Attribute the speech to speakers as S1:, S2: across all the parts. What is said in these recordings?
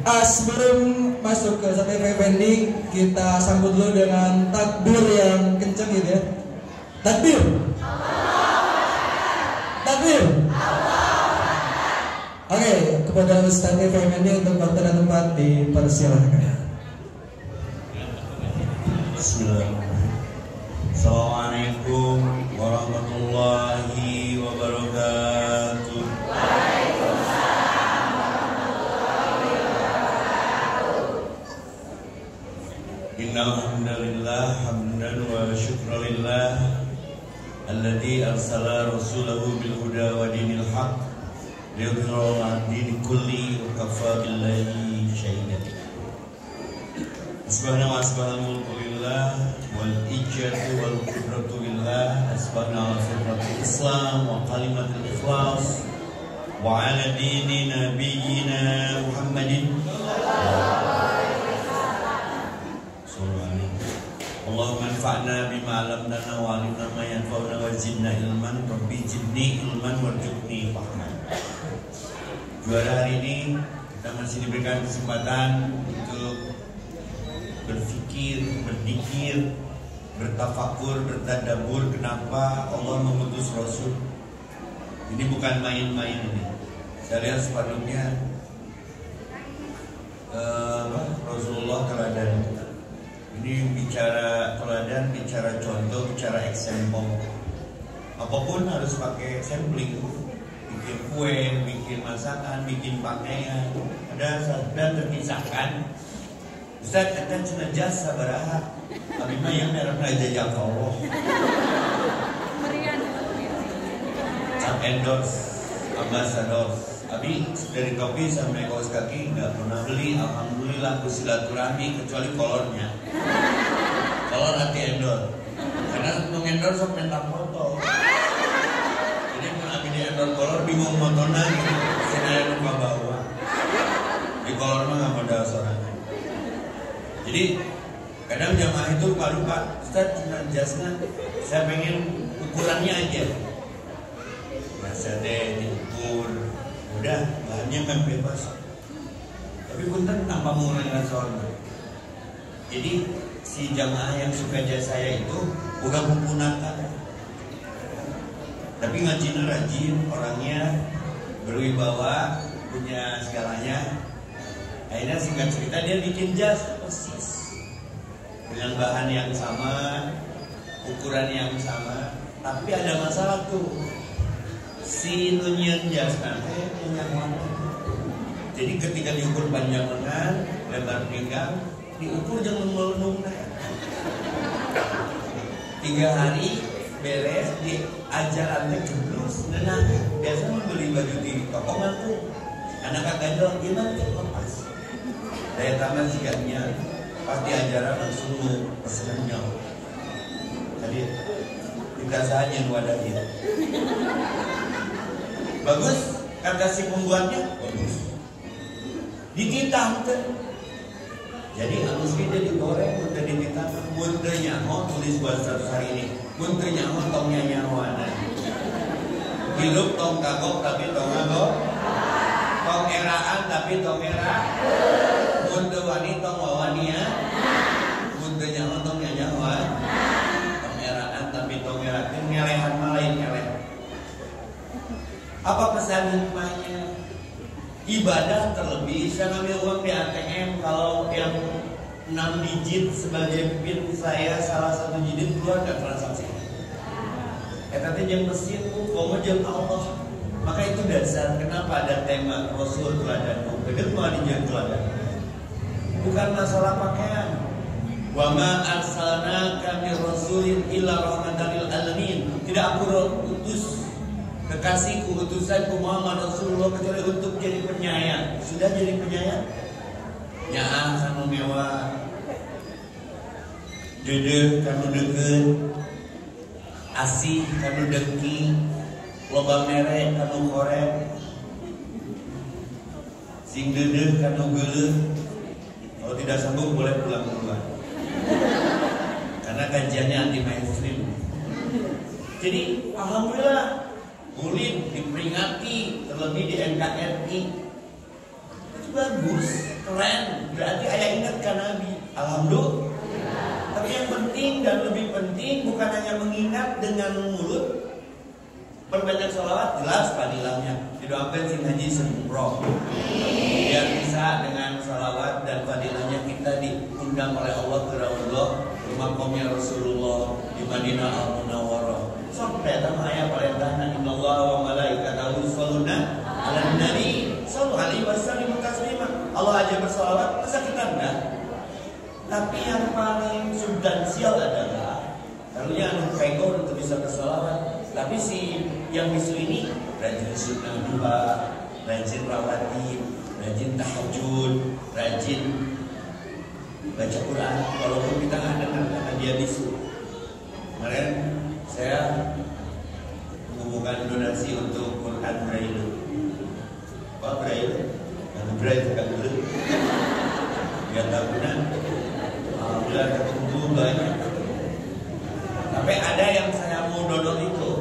S1: Sebelum masuk ke sate Effendi, kita sambut dulu dengan takbir yang kencang gitu ya. Takbir. Takbir. Oke, kepada Ustaz Effendi untuk waktu dan tempat dipersilahkan.
S2: Bismillahirrahmanirrahim. Assalamualaikum warahmatullahi wabarakatuh. Innal hamdalillah hamdan wa syukranillah alladzi arsala rasulahu bil huda wa dinil haqq liyudhhirahu 'ala dini kulli wa kafa billahi shahidan. Subhana wa subhanal mulku lillah wal ijadu wal qudratu lillah. Subhana wa fitratul Islam wa kalimatul ikhlas wa 'ala dini nabiyyina Muhammadin. Allahumma anfa'na bima 'allamtana wa 'allimna ma yanfa'una wa zidna ilman. Rabbi zidni ilman warzuqni fahman. Juara hari ini kita masih diberikan kesempatan untuk berfikir, berzikir, bertafakur, bertadabbur. Kenapa Allah mengutus Rasul? Ini bukan main-main ini. Saya lihat sepatutnya Rasulullah teladan. Ini bicara teladan, bicara contoh, bicara example. Apapun harus pakai sampling. Bikin kue, bikin masakan, bikin pakaian. Ada sabda terpisahkan. Ustaz, kita cina jasa baraha. Abi mah yang merah jajak Allah. Cap endorse, ambassador. Abi dari topi sampai kaos kaki nggak pernah beli. Alhamdulillah bersilaturahmi kecuali kolornya. Kolor hati endorse. Karena mengendorse sok minta foto. Jadi kalau abi di endorse kolor bingung motona gitu. Saya lupa bawa. Di kolor mah nggak ada sorangan. Jadi kadang jamaah itu lupa, Ustaz cuma jasnya saya pengen ukurannya aja. Masa deh diukur, udah bahannya kan bebas. Tapi punten tanpa mengurangi soalnya. Jadi si jamaah yang suka jasa saya itu bukan menggunakan, tapi ngajinya rajin, orangnya berwibawa, punya segalanya. Akhirnya singkat cerita dia bikin jas persis dengan bahan yang sama, ukuran yang sama, tapi ada masalah tuh. Si nunyan jas nanti yang warna. Jadi ketika diukur panjang lengan, lebar pinggang, diukur jangan melunung. 3 hari beres diajaran teh jeblus, nah biasa membeli baju di toko tuh. Anak kagak gimana tuh lepas. Daya tambah sikapnya pasti ajaran langsung pesenannya. Jadi tidak saja wadahnya. Bagus kata si pembuatnya, bagus. Dititah kan. Jadi halus kita digoreng, muntah dititah, muntah nyaho tulis buat 100 hari ini. Muntah nyaho tongnya nyahoana. Hidup tong kagok tapi tong kagok. Tong eraan tapi tong era. Muntah wani tong wawania. Muntah nyaho tong nyahoan. Tong eraan tapi tong era. Ngelehan malain ngeleh. Apa pesan hikmahnya? Ibadah terlebih, saya ngambil uang di ATM. Kalau yang 6 digit sebagai PIN saya, salah satu digit keluar gak transaksi. Tapi yang mesin komo jeung Allah. Maka itu dasar kenapa ada tema Rasul teladan. Begitu mau dijadikan teladan. Bukan masalah pakaian. Wa ma arsalnaka mir rasulin illa rahmatan lil alamin. Tidak aku utus kekasihku, utusanku Muhammad Rasulullah kecuali untuk jadi penyayang. Sudah jadi penyayang? Nyaang kanu mewah, dedeh kanu deukeut, asih kanu dengki, loba mere kanu korek, sing dedeh kanu geuleuh. Kalau tidak sanggup boleh pulang duluan. Karena kajiannya anti mainstream. Jadi alhamdulillah Maulid diperingati, terlebih di NKRI. Itu bagus. Keren, berarti ayah ingatkan Nabi. Alhamdulillah. Tapi yang penting dan lebih penting bukan hanya mengingat dengan mulut. Perbanyak sholawat, jelas fadilahnya. Didoakan sing haji sempro. Biar bisa dengan sholawat dan fadilahnya kita diundang oleh Allah ke Rasulullah, rumah kaumnya Rasulullah di Madinah Al-Munawwarah. Sampai datang ayat perintahna innallaha wa malaikatahu yusholluna 'alan nabi sallallahu alaihi wasallam taslima. Allah aja bersalawat, masa kita enggak? Tapi yang paling substansial adalah harusnya anu pegor untuk bisa bersalawat. Tapi si yang bisu ini rajin sunnah duha, rajin rawatib, rajin tahajud, rajin baca Quran. Walaupun kita nggak dengar karena dia bisu. Kemarin saya mengumpulkan donasi untuk Quran Braille. Apa Braille? Yang Braille kan dulu. Dia tak guna. Alhamdulillah ketemu banyak. Tapi ada yang saya mau donor itu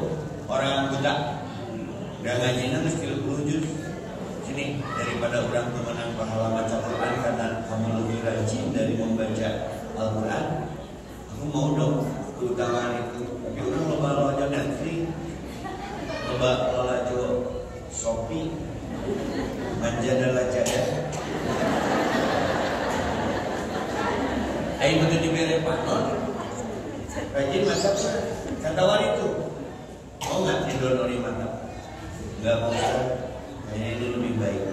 S2: orang yang buta. Udah ngajinya mesti 10 juz. Sini daripada orang pemenang pahala baca Quran karena kamu lebih rajin dari membaca Al-Quran. Aku mau dong keutamaan itu. Tapi orang loba aja Netflix, loba aja Shopee, manjana lacada. Ayo betul diberi panon. Rajin masak kata wali itu. Mau nggak didonori mantap? Nggak mau. Kayaknya ini lebih baik.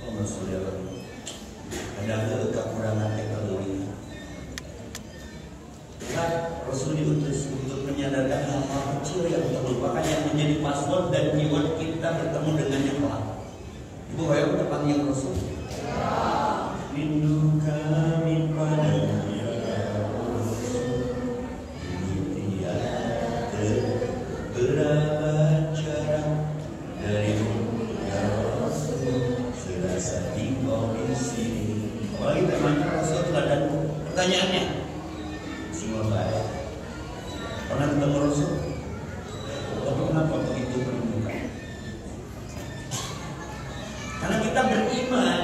S2: Oh maksudnya ada kekurangan teknologi. Kan Rasul diutus untuk menyadarkan hal-hal kecil yang terlupakan yang menjadi password dan keyword kita bertemu dengan yang kelak. Ibu saya udah panggil Rasul. Rindu kami padamu ya Rasul. Berapa jarak darimu ya Rasul, serasa di kondisi. Apalagi temannya Rasul teladanmu. Pertanyaannya, semua baik. Pernah ketemu Rasul? Tapi kenapa begitu menunjukkan? Karena kita beriman.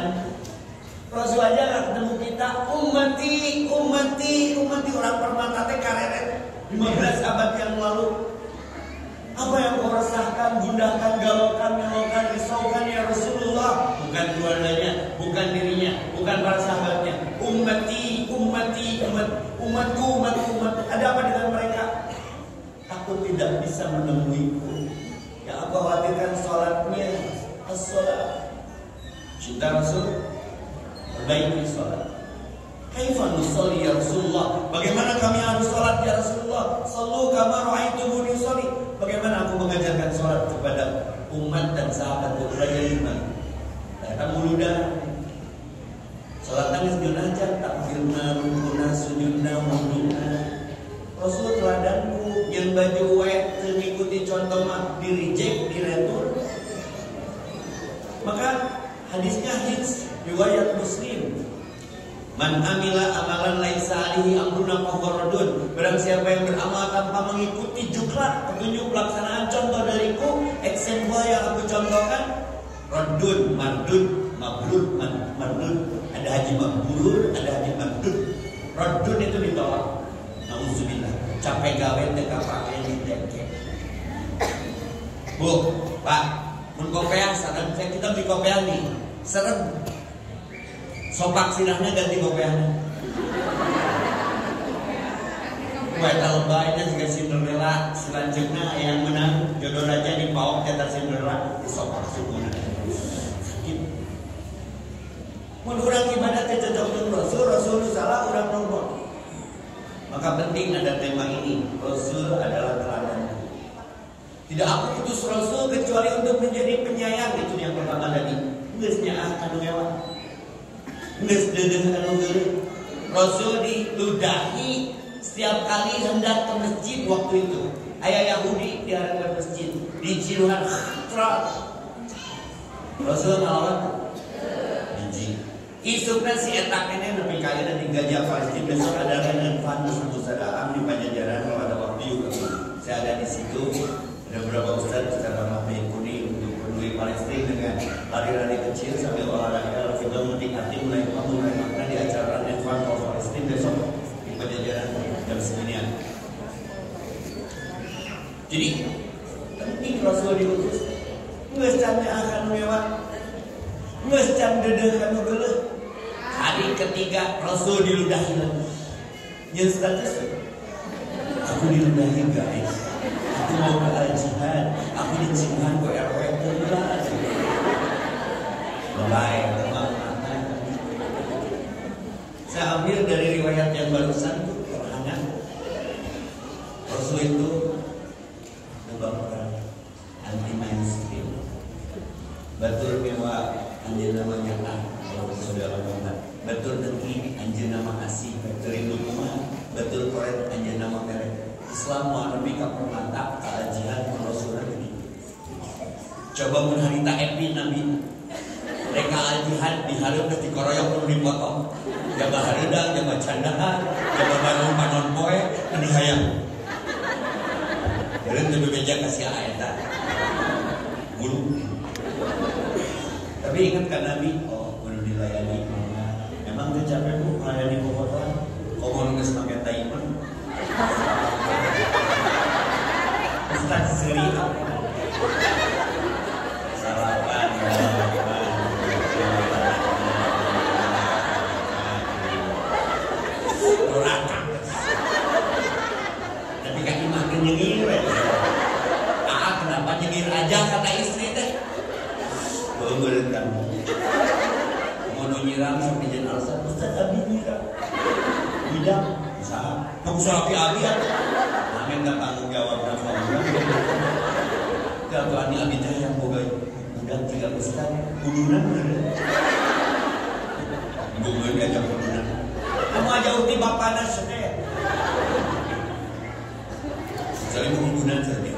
S2: Rasul aja nggak ketemu kita. Ummati orang permata teh kareret 15 abad yang lalu. Apa yang kau resahkan, gundakan, galaukan, melaukan, risaukan ya Rasulullah? Bukan keluarganya, bukan dirinya, bukan para sahabatnya. Umatku. Ada apa dengan mereka? Aku tidak bisa menemuiku. Yang aku khawatirkan sholatnya, as-sholat. Cinta Rasul, perbaiki sholat. Kaifa nusalli ya Rasulullah? Bagaimana kami harus sholat ya Rasulullah? Sallu kama ra'aitumuni usolli. Bagaimana aku mengajarkan sholat kepada umat dan sahabat Raja iman? Kata muludah. Sholat nangis junajat, takbirna, rukuna, sujudna, wuduna. Rasul teladanku yang baju wet, mengikuti contoh mah di reject, di retur. Maka hadisnya hits riwayat Muslim. Man amila amalan laisa alihi amruna fahuwa raddun. Barang siapa yang beramal tanpa mengikuti juklak, petunjuk pelaksanaan contoh dariku, eksempel yang aku contohkan, raddun, mardud, mabrur, mardud. Ada haji mabrur, ada haji mardud. Raddun itu ditolak. Nauzubillah. Capek gawe teh kapake diteke. Bu, Pak, mun kopiah saran saya kita beli kopiah nih. Seret sopak sinahnya ganti kopiahnya. Kueta lebaynya juga Cinderella. Selanjutnya yang menang jodoh raja di paok kata Cinderella di sopak sukunya. Sakit. Mun urang ibadah teh cocok jeung Rasul salah urang nomor. Maka penting ada tema ini. Rasul adalah teladan. Tidak aku utus Rasul kecuali untuk menjadi penyayang. Itu yang pertama tadi. Geus nyaah kanu mewah. Geus deudeuh anu geureum. Rasul diludahi setiap kali hendak ke masjid waktu itu. Aya Yahudi diharapkan masjid di Ciluhan Khatra. Rasul ngalawan hiji. Isukna si eta kene nepi ka ayeuna di Gajah Palestina, besok ada Renan Fanus Musadaam di Pajajaran kalau ada waktu juga. Saya ada di situ. Ada beberapa ustaz secara mahmud kuning untuk peduli Palestina dengan lari-lari kecil sambil olahraga kita menikmati Jadi penting Rasul diutus. Geus can akan mewah. Geus can dedeuh anu geuleuh. Hari ketiga Rasul diludahi lagi. Jeung status aku diludahi guys. Aku mau ke al-jihad. Aku dicingan ke RW telah. Mulai teman-teman. Saya ambil dari riwayat yang barusan tuh terhangat. Rasul itu perang anti mainstream. Betul mewah anjeun namanya saudara Muhammad. Betul negeri anjeun nama asih. Betul rumah. Betul koret anjeun nama merek. Islam mau nabi ka permata ka jihad Rasulullah ini. Coba mun harita epi nabi. Mereka al-jihad dihareup teh dikoroyok kudu dipotong. Jaga hareudang, jaga candahan, jaga bareng panon poe, teu hayang.Eureun teu bebeja kasih eta. Guru. Tapi ingat kan Nabi, oh kudu dilayani. Memang teu capek ku melayani bobotohan. Komo geus make taimun. Ustaz Seri. Sarapan. Tapi kan makin nyengir. Kenapa nyengir aja kata istri teh? Beureuh kan. Mau nyiram sampai jen alsa Ustaz abi nyiram. Bidang saha? Mau sapi abi ya. Amin enggak tanggung jawab napa. Kalau ani abi teh yang boga udah 3 Ustaz kudunan bener. Bukan aja kudunan. Kamu aja uti bapana sedeh. Jadi kudunan sedeh.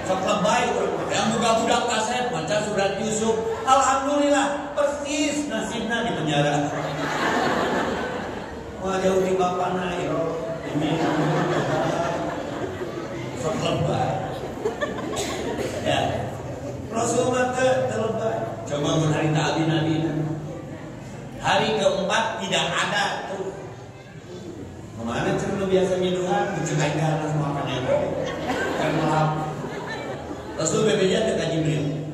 S2: Sok lebay yang budak-budak kaset baca surat Yusuf. Alhamdulillah persis nasibnya di penjara. Mau aja uti bapana ya. Ini sok lebay. Ya. Rasulullah terlebay. Coba menharita abi-nabi. Hari keempat tidak ada tuh. Kemana cerita biasa minuman? Mencekai karena semua penero. Kan malam. Rasul bebeja dekat Jibril.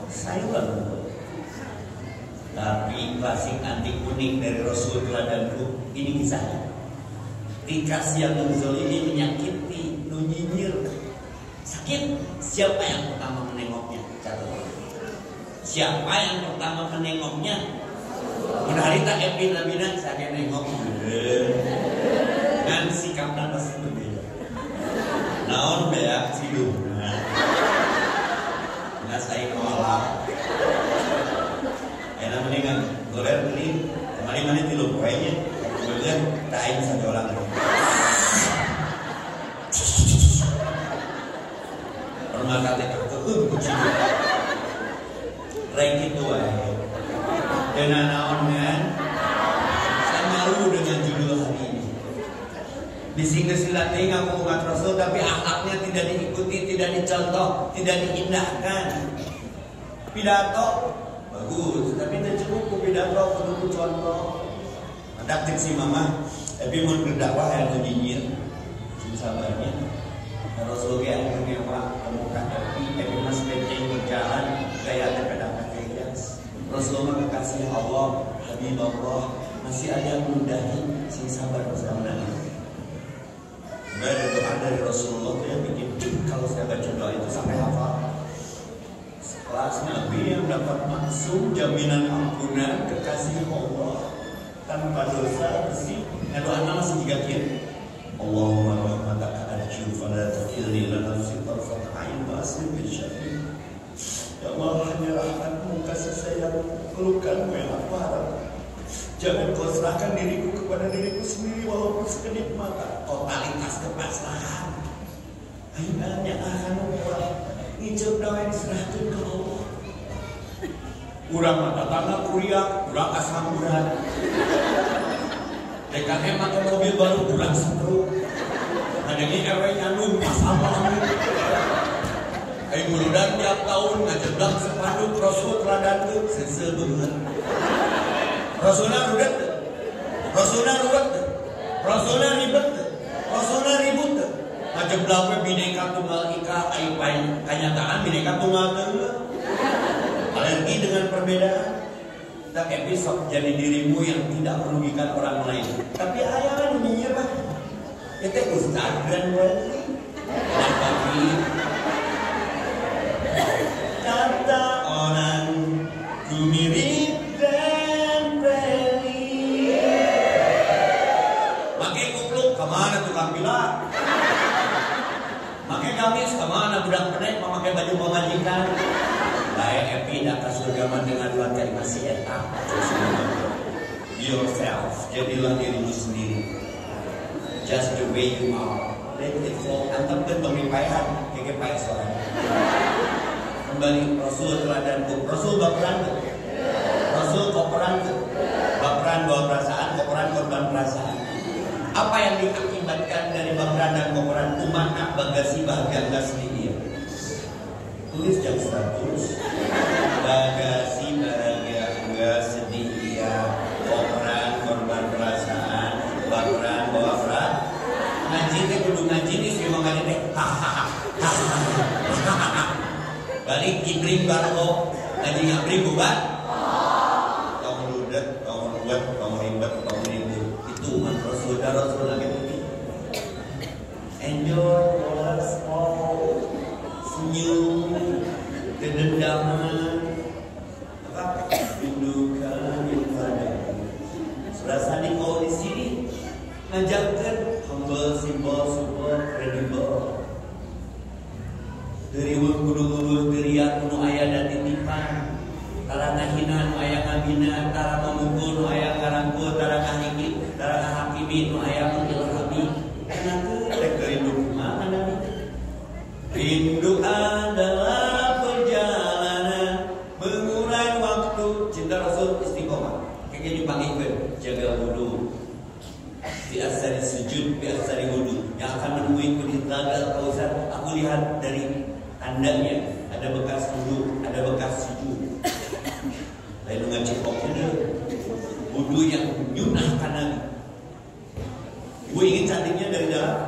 S2: Saya lalu. Tapi klasik antik unik dari Rasul teladanku ini kisahnya. Tikas yang menzalimi menyakiti, nyinyir, sakit. Siapa yang pertama menengoknya? Catat. Siapa yang pertama menengoknya? Menarita epi nabinan saya nengok. Dan sikapnya pasti berbeda. Naon bea sidung. Nah saya nolak. Enak mendingan goler beli. Kemarin mana tilu poinnya. Kemudian tain satu orang. Rumah kate kucing. Rek itu dengan naon kan? Saya malu dengan judul hari ini. Bising silating aku umat Rasul tapi akhlaknya tidak diikuti, tidak dicontoh, tidak diindahkan. Pidato bagus, tapi tidak cukup pidato perlu contoh. Ada si mama, tapi mau berdakwah yang menyinyir, sabarnya. Rasul yang mewah, pemuka tapi mas penceng berjalan gaya pedang kayas. Rasulullah kekasih Allah, Habib Allah, masih ada meludahi sing sabar bersama Nabi. Ada doa dari Rasulullah yang bikin kalau saya baca doa itu sampai hafal. Kelas Nabi yang dapat maksum jaminan ampunan kekasih Allah tanpa dosa bersih. Doa masih juga kiri. Allahumma rahmataka arju fala takilni ila nafsi tarfat ain wa asli bil syafi. Ya Allah, hanya rahmatmu, kasih sayang, pelukanmu yang aku harap. Jangan kau serahkan diriku kepada diriku sendiri walaupun sekedip mata. Totalitas kepasrahan. Hanya akan membuat ngicep doa diserahkan ke Allah. Urang mata tanah kuriak, urang asam urat. DKM pakai mobil baru urang setruk. Ada ini RW nyandung masalah. Ayo muludan tiap tahun ngajeblak sepanduk Rasul teladanku sesel banget. Rasulullah rudet, Rasulullah ruwet, Rasulullah ribet, Rasulullah ribut. Kajeblang bineka tunggal ika aipain kenyataan bineka tunggal tunggal. Alergi dengan perbedaan. Tak episode jadi dirimu yang tidak merugikan orang lain. Tapi ayah kan menyerah. Itu Ustaz Grand Wali. Tapi kata orang ku mirip Grand Wali. Makai kupluk kemana tukang pilar? Makai gamis kemana budak penek memakai baju pemajikan? Baik Epi datang surga dengan luar dari masih etak. Yourself, jadilah dirimu sendiri. Just the way you are. Let it flow. Antam kan pemimpaian, kayak pakai soal. Kembali Rasul teladanku. Rasul baperan tuh. Rasul koperan tuh. Baperan bawa perasaan, koperan korban perasaan. Apa yang diakibatkan dari baperan dan koperan? Umat bagasi bahagia enggak sedih. Tulis jam 100. Bagasi bahagia enggak sedih ya. Koperan korban perasaan, baperan bawa peran. Ngaji teh kudu ngaji nih sih mau ngaji teh. Balik ibring baru ngaji ngabring bukan? Kamu ludet, kamu luwet, kamu ribet, kamu ribut. Itu umat Rasul lagi begini. Enjoy, relax, senyum, kedendaman, indukan yang padamu. Serasa di kau di sini ngajarkan humble, simple, super, credible. Dari kudu teriak kudu ayah dan titipan. Tara ngahina nu ayah ngabina, tara memukul nu ayah ngarangkul, tara ngahiki, tara ngahakimi nu ayah mengilhami. Kenapa rek rindu mana nabi? Rindu adalah perjalanan mengurai waktu. Cinta Rasul istiqomah. Kayaknya dipanggilkan jaga wudu. Di asari sujud, di asari wudu. Yang akan menemui kulit lagal kausar. Aku lihat dari tandanya ada bekas wudu, ada bekas sujud. Lalu ngacik oknya wudu yang nyunah kanan. Gue ingin cantiknya dari dalam.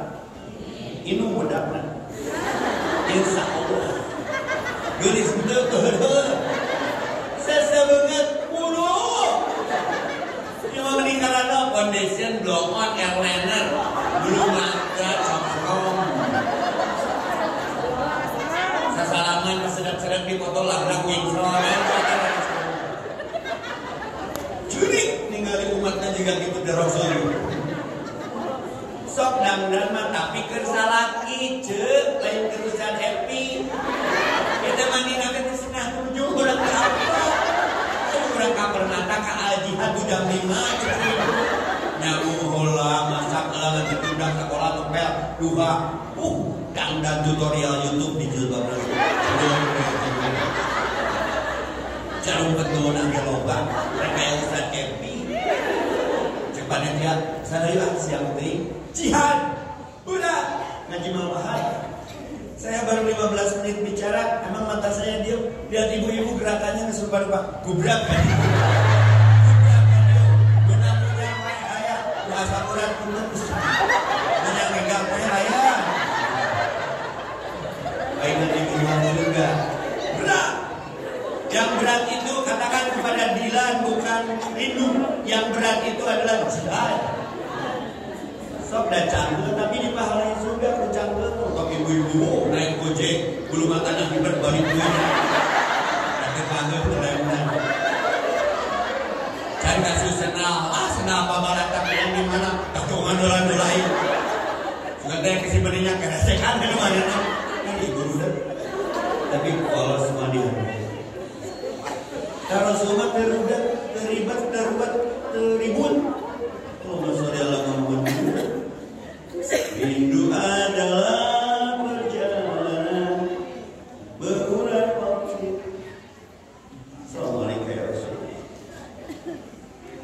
S2: Inung bedakna. Insya Allah. Gelis betul. Sesa banget wudu. Yang meninggalan foundation, blow on, airliner, belum ada cokrom. Sasalaman kesedap-sedap di foto labrak wingson. Jurik ninggalin umatnya juga gitu dari Rasul. Sok dan mah tapi kerja laki cek lain kerusan happy. Kita mandi nabi senang tujuh orang apa? Orang kaper mata ka al-jihad udah 5 nyamu hola masak lah nanti udah sekolah topel dua dan tutorial YouTube di jilbab jarum betul nanti loba mereka yang Ustaz Epi cepatnya dia saya siang tadi jihad udah ngaji malahan. Saya baru 15 menit bicara, emang mata saya diam. Lihat ibu-ibu gerakannya kesurupan Pak. Gubrak kan? Gubrak kan dia. Benar punya ayah. Bahasa Quran punten. Banyak megang punya ayah. Baik nanti keluar surga. Berat. Yang berat itu katakan kepada Dilan bukan lindung. Yang berat itu adalah jihad. Sok dan canggul tapi di pahalai surga ke canggul tuh. Ibu-ibu naik gojek bulu matanya hibat balik duit tapi panggil benar-benar cari kasus senal apa balata yang dimana takungan dolan-dolain juga ada yang kesimpannya karena sekan di rumah kan ibu udah tapi kalau semua dia kalau semua terlibat terribut kalau masalah dalam membuat rindu adalah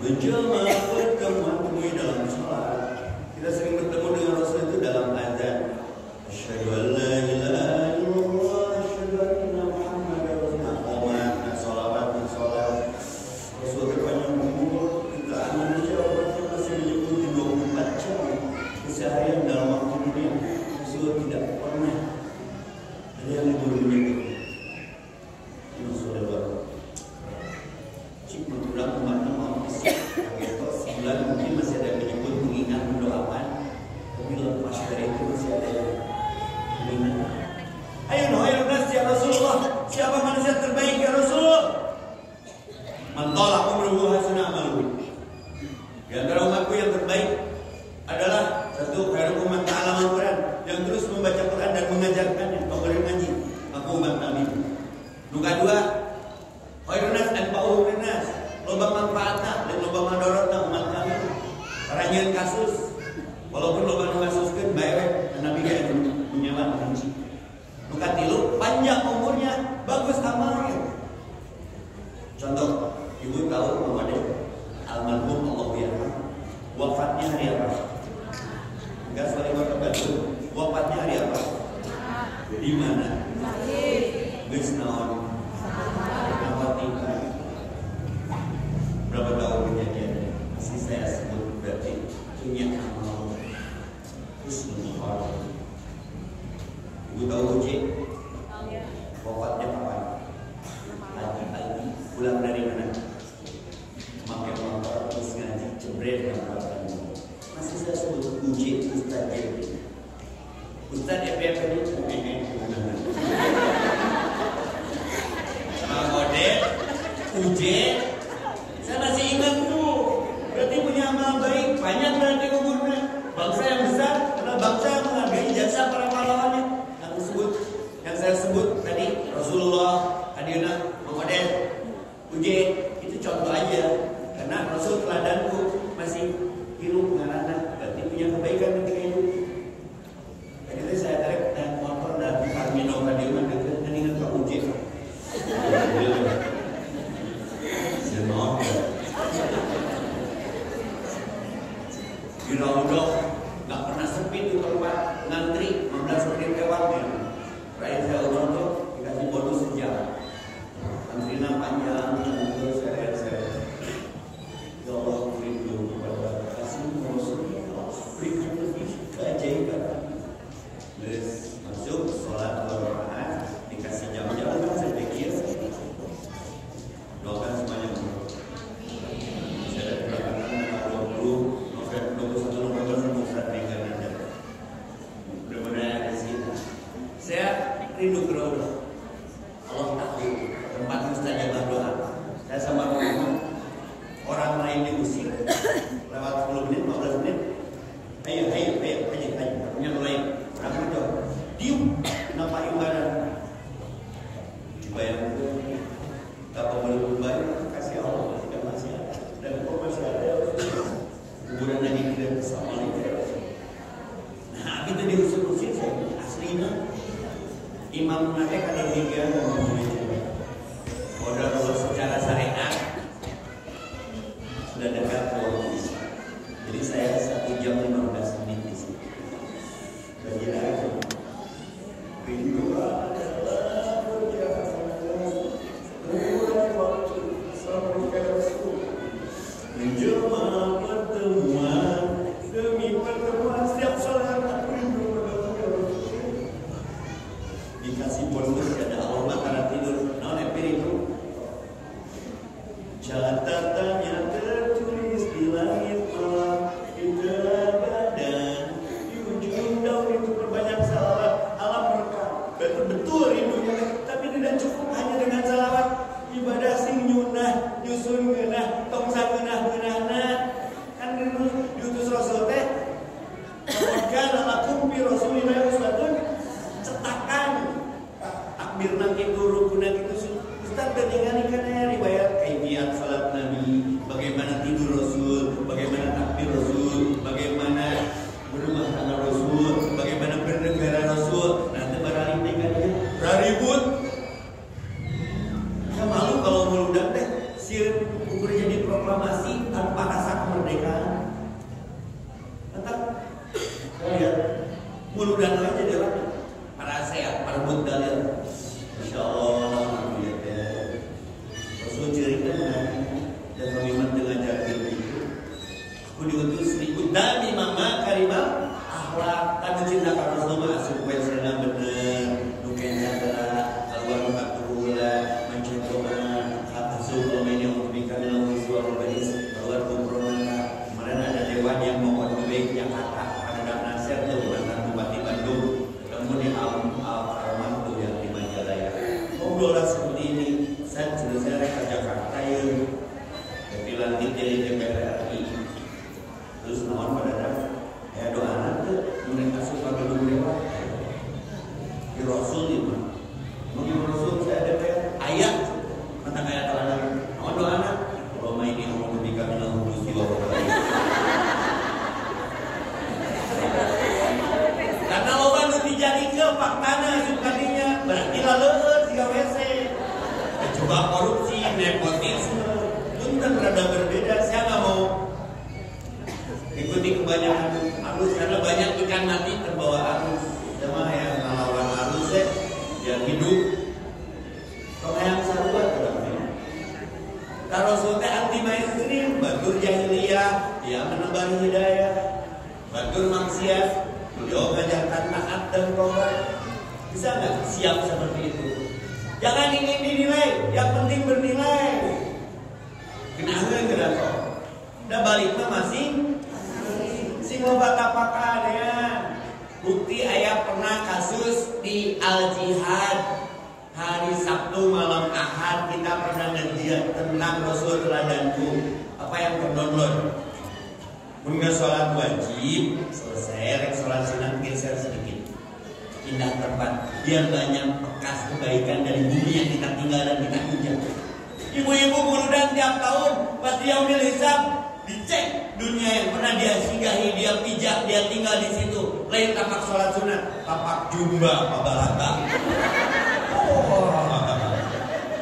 S2: menjelma pertemuan temui dalam sholat. Kita sering bertemu dengan Rasul itu dalam azan. Asyhadu an la ilaha illallah, asyhadu anna Muhammadar Rasulullah. Sholawat dan sholat. Rasul berpanjang umur, kita manusia orang masih menyebut 24 jam keseharian dalam waktu dunia. Rasul tidak Mantolak umruhu hasunah amaluhu. Di antara umatku yang terbaik adalah satu, khairukum man ta'allama al-Quran, yang terus membaca Quran dan mengajarkannya, memberi ngaji. Aku umat Nabi. Nuka dua, khairun nas anfa'uhum linnas, loba manfaatna dan loba madaratna umat kami. Karanyeun kasus, walaupun loba nu kasuskeun bae Nabi ge punya manfaat. Nuka tilu, panjang umurnya, bagus amalnya. Contoh, ibu tahu Muhammad almarhum Allah yarham, wafatnya hari apa? Enggak sekali wafatnya hari apa? Di mana? Geus naon? Berapa tahun kejadiannya? Masih saya sebut berarti punya amal husnul khatimah. Ibu tahu Uji? Wafatnya kapan? Pagi-pagi pulang dari mana? Pakai motor terus ngaji jebret yang pertama. Masih saya sebut Uji Ustaz Jebret. Ustaz Jebret ini Mode Uji. Saya masih ingat tuh. Berarti punya amal baik, banyak berarti umurnya. Bangsa yang besar, karena bangsa yang menghargai jasa para pahlawannya. Yang saya sebut tadi Rasulullah, Adina, Muhammad, Uji, itu contoh aja. Karena Rasul teladanku masih hidup ngaranna, berarti punya kebaikan ketika hidup. Jadi saya tarik naik motor dan Carmino Kadiuman dekat dan ingat Pak Uji. Di Raudhah nggak pernah sepi di tempat ngantri 15 menit lewatnya. Terakhir saya umroh tuh dikasih bonus sejam. Antrinya panjang, terus seret-seret. Ya Allah, rindu kepada kasih Rasulullah, berikan lebih keajaiban. Terus masuk sholat berjamaah, dikasih jam-jam kan saya pikir. Doakan semuanya. Saya dari belakang 20 November sama Ustaz Tinggal Nanda. Mudah-mudahan di sini. Saya rindu ke Raudhah. Allah tahu tempat mustajabah doa. Saya sama orang lain diusir lewat 10 menit, 15 menit. Ayo, punya mulai. Berapa itu? Dium, kenapa ibadah? Dibayar itu, tak boleh membayar, kasih Allah, tidak masih ada. Dan kok masih ada? Kuburan lagi tidak bersama lagi. Nah, kita diusir-usir saya aslinya. Imam Nabi kada tiga modal kalau secara syariat sudah dekat waktu. Jadi saya 1 jam 15 menit di sini. Bagi lagi rindu adalah waktu sampai Rasul menjelma pertemuan demi pertemuan setiap salat rindu dikasih bonus ada Allah karena tidur non itu jalan tatanya tertulis di langit malam di dalam badan di ujung daun itu berbanyak salawat alam merekam betul rindunya tapi tidak cukup hanya dengan salawat ibadah sing nyunah nyusun ngeunah tong sageunah-geunahna kan diutus Rasul teh kana lakum bi Rasulillah uswatun cetakan takbir nanti rukun nanti Ustaz ketinggalan riwayat kajian salat Nabi, bagaimana tidur Rasul, bagaimana takbir Rasul, bagaimana berumah tangga Rasul, bagaimana bernegara Rasul. Nanti barang tinggalnya raribut. Ya malu kalau meludak teh sieun Rasul teh anti mainstream, batur jahiliyah, dia menebar hidayah. Batur maksiat, beliau mengajarkan taat dan tobat. Bisa nggak siap seperti itu? Jangan ingin dinilai, yang penting bernilai. Kenapa enggak kok? Udah baliknya masing sing loba tapakan ya. Bukti ayah pernah kasus di Al Jihad. Hari Sabtu malam Ahad kita pernah ngejiat tentang Rasul teladanku. Apa yang terdownload? Mungkin sholat wajib selesai, sholat sunat geser sedikit, pindah tempat biar banyak bekas kebaikan dari bumi yang kita tinggal dan kita injak. Ibu-ibu buludan tiap tahun pas dia udah hisab dicek dunia yang pernah dia singgahi, dia pijak, dia tinggal di situ. Lain tapak sholat sunat, tapak jumba, pabalata.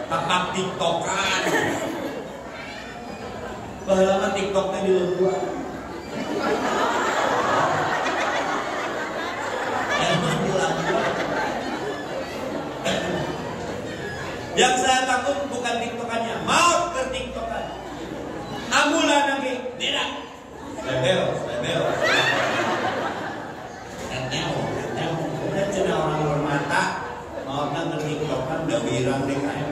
S2: Tapak tiktokan. Bahalama tiktoknya di luar. Yang saya takut bukan tiktokannya, mau ke tiktokan. Amulah lagi, tidak. Lebel. Udah cina orang bermata, mau ke tiktokan udah wirang DKM.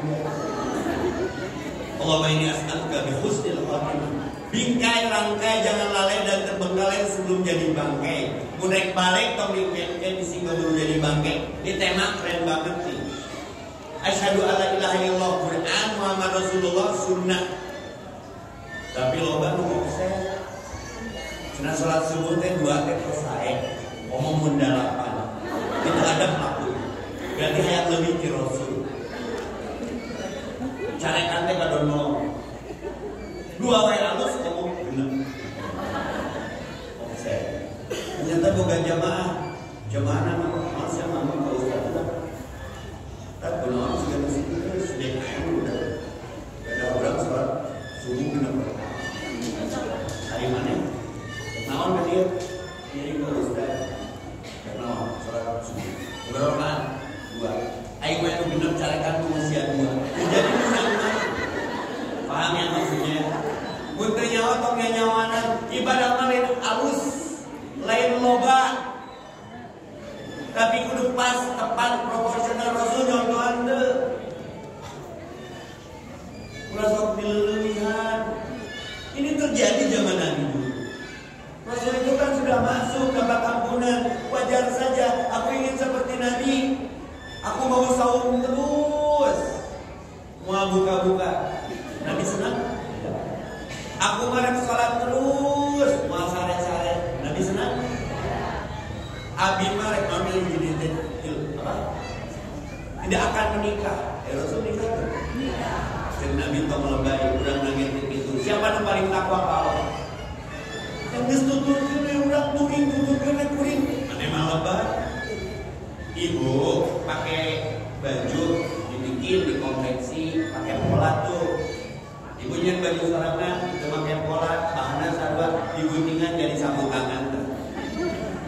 S2: Allahumma inni as'aluka bi husnil khatimah. Bingkai rangkai jangan lalai dan terbengkalai sebelum jadi bangkai. Mudek balik tong di singgo dulu jadi bangkai. Ini tema keren banget sih. Asyhadu alla ilaha illallah Quran Muhammad Rasulullah sunnah. Tapi loba nu offset. Cenah salat subuh teh 2 teh selesai. Omong mun 8. Itu ada pelaku. Berarti hayat lebih ti Rasul. Carekan teh kadono. 2 wae alus kamu bener. Offset. Ternyata boga jamaah nama mas ya mama ke ustaz. Tak benar sudah di sini sudah kayak udah. Ada orang sholat subuh benar. Hari mana? Naon ke dia? Dia ke ustaz. Naon sholat subuh. Berapa? 2. Aing mah nu bener carekan tu masih 2. Jadi benar. Paham ya maksudnya? Mun teu nyawa tong nyawanan ibadah mah lain alus, lain loba. Tapi kudu pas, tepat, proporsional Rasul nyontohan teu. Ulah sok dileulihan. Ini terjadi zaman Nabi dulu. Rasul itu kan sudah masuk ke bab ampunan. Wajar saja aku ingin seperti Nabi. Aku mau saum terus. Mau buka-buka. Nabi senang? Aku marah sholat terus. Mau sare-sare. Nabi senang? Abi marek ngambil jadi apa? Tidak akan menikah. Rasul nikah tuh. Dan Nabi tong lebay urang nangis itu. Siapa yang paling takwa ka Allah? Yang geus tuturkeun urang turing kuring. Ane mah lebay. Ibu pakai baju dibikin dikonveksi pakai pola tuh. Ibunya baju sarangan itu pakai pola bahannya sarwa diguntingan jadi sapu tangan.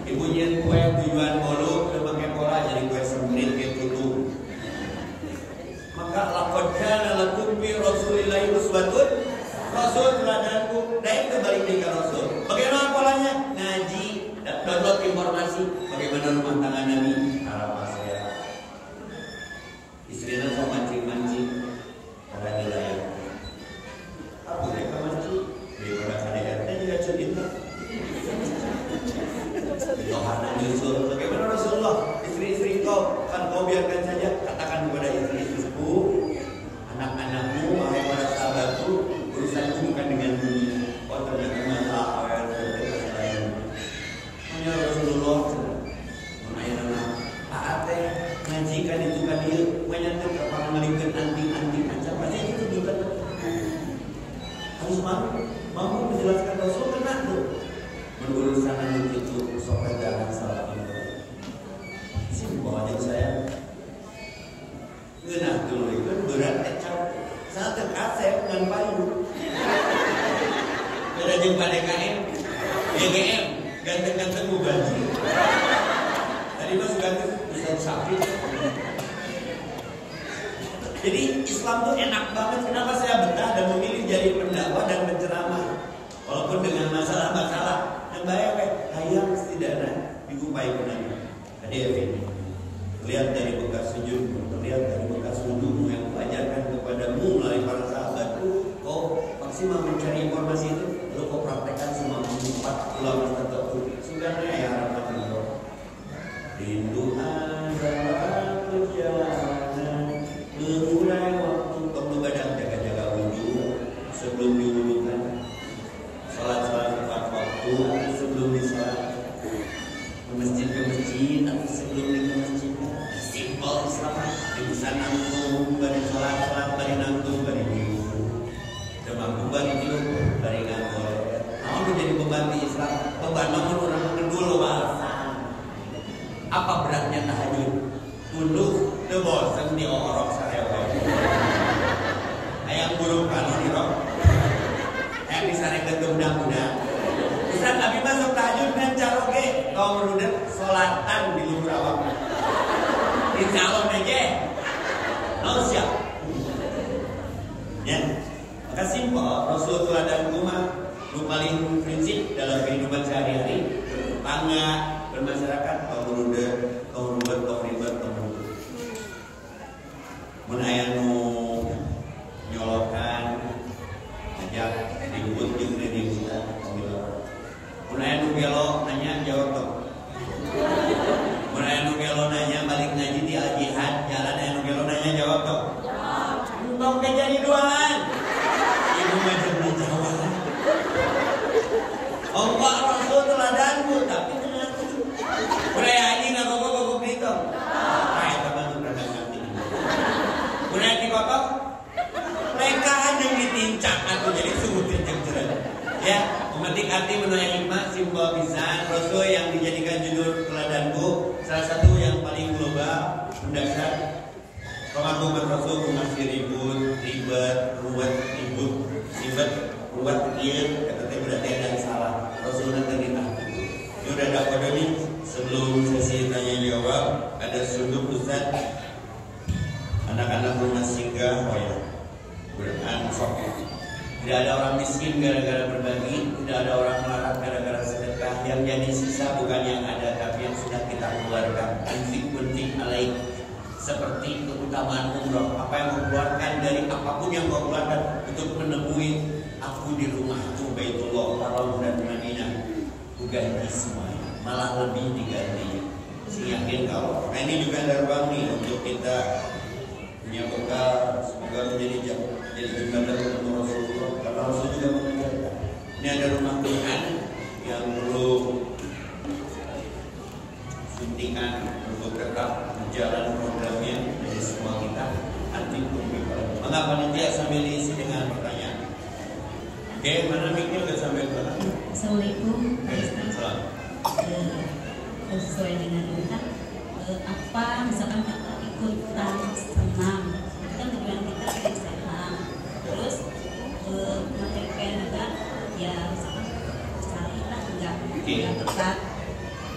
S2: Ibunya kue tujuan bolu udah pakai pola jadi kue semprit kayak tutup. Maka laqad kana lakum fi rasulillahi uswatun. Rasul teladanku, daik kembali ke Rasul. Bagaimana polanya? Ngaji, download informasi bagaimana rumah tangga Nabi. Harapan saya istrinya mau mancing-mancing ada nilai. Aku mereka mancing daripada KDRT juga cerita. Tohana nyusul. Bagaimana Rasulullah? Istri-istri kau kan kau biarkan saja. Katakan kepada istri-istri sepuh, anak-anakmu, wahai para sahabatku, urusanku bukan dengan dunia. Oh ternyata masalah awal lain. Hanya Rasulullah. Menayana Ate ngajikan itu kan dia menyatakan kepada ngelingkan anting-anting macam macam itu juga. Harus mampu menjelaskan Rasul kena tuh. Berurusan anu itu sok jangan salah itu. Sini bawa aja saya. Ngeunah dulu itu berat kecap. Saat dekat saya dengan payu. Beda jeung PDKM, GGM, ganteng-ganteng mugaji. Tadi mas ganteng bisa sapi. Jadi Islam tuh enak banget. Kenapa saya betah dan memilih pasti mau mencari informasi itu, lu kok praktekkan semua 4 ulama tertentu. Sebenarnya ya harapan lo. Rindu adalah perjalanan memulai waktu perlu badan jaga-jaga wudhu sebelum diwudhukan, sholat tepat waktu sebelum disolat, ke masjid atau sebelum di masjid. Simpel Islam, di bisa nanggung bari sholat bari nanggung bari wudhu, dan mampu bari tiup bari nganggur. Mau menjadi beban di Islam, beban namun orang kedua alasan. Apa beratnya tahajud? Tunduk bosan di orok sarewe. Ayam burung kalau di rok. Ayam disarek ke mudah-mudah. Ustaz Nabi masuk tahajud dan caroge. Kau merudet solatan di luhur awak. Insya Allah aja. No siap. Ya. Maka simpel. Rasulullah dan umat paling prinsip dalam kehidupan sehari-hari, bertetangga, bermasyarakat, kau merudet, kau ribet, mun aya nu nyolokan ajak ribut jeung ribut mun aya nu gelo nanya jawab tok, mun aya nu gelo nanya balik ngaji di al-jihad jalan, aya nu gelo nanya jawab tok, tong teh jadi duaan ibu mah jeung jawab Allah Rasul teladanku tapi tenang mun aya anjing ngagogok ditong aya teman beragam ganti udah dikotok, mereka hanya ditincak atau jadi sungguh tincak ya, memetik arti menurut hikmah simbol pisan. Rasul yang dijadikan judul teladanku, salah satu yang paling global, mendasar. Pengakuan Rasul masih ribet, ruwet, kata berarti ada yang salah. Rasul nanti ditanya. Ini udah ada kode nih, sebelum sesi tanya jawab, ada sunduk Ustaz. Anak-anak rumah singgah, sok. Tidak ada orang miskin gara-gara berbagi, tidak ada orang melarat gara-gara sedekah. Yang jadi sisa bukan yang ada, tapi yang sudah kita keluarkan. Penting alaik. Seperti keutamaan umroh, apa yang kau keluarkan dari apapun yang kau keluarkan untuk menemui aku di rumah Baitullah, Haram dan Madinah. Ganti semuanya, malah lebih diganti. Yakin kau. Nah ini juga ada ruang nih untuk kita punya bekal, semoga menjadi jembatan ketemu Rasulullah. Karena Rasul juga mengajarkan. Ini ada rumah Tuhan yang perlu suntikan untuk tetap berjalan programnya dari semua kita. Nanti pembicaraan. Mengapa nanti sambil diisi dengan pertanyaan? Oke, mana miknya udah sampai mana?
S3: Assalamualaikum.
S2: Assalamualaikum.
S3: Sesuai dengan Ustaz, apa misalkan kita ikutan senam, kan tujuan kita pengen senam, terus materi juga ya misalkan cari lah nggak tepat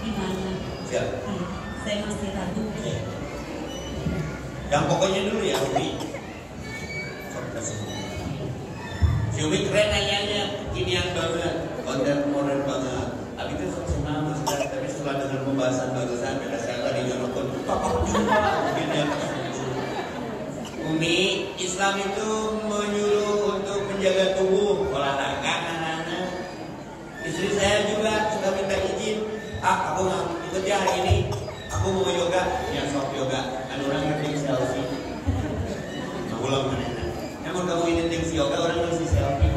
S3: gimana?
S2: Siap.
S3: Saya masih ragu.
S2: Yang pokoknya dulu ya Umi. Si Umi keren nanyanya, ini yang baru kontemporer banget. Tapi itu senang Ustaz, tapi setelah dengan pembahasan barusan beda saya tadi nyolokkan papak juga begini. Umi, Islam itu menyuruh untuk menjaga tubuh, olahraga anak-anak. Istri saya juga suka minta izin. Aku nggak ikut ya hari ini. Aku mau yoga, ya sok yoga. Kan orang ngerti selfie. Ulang mana? Namun kamu ini tinggi yoga orang ngerti selfie.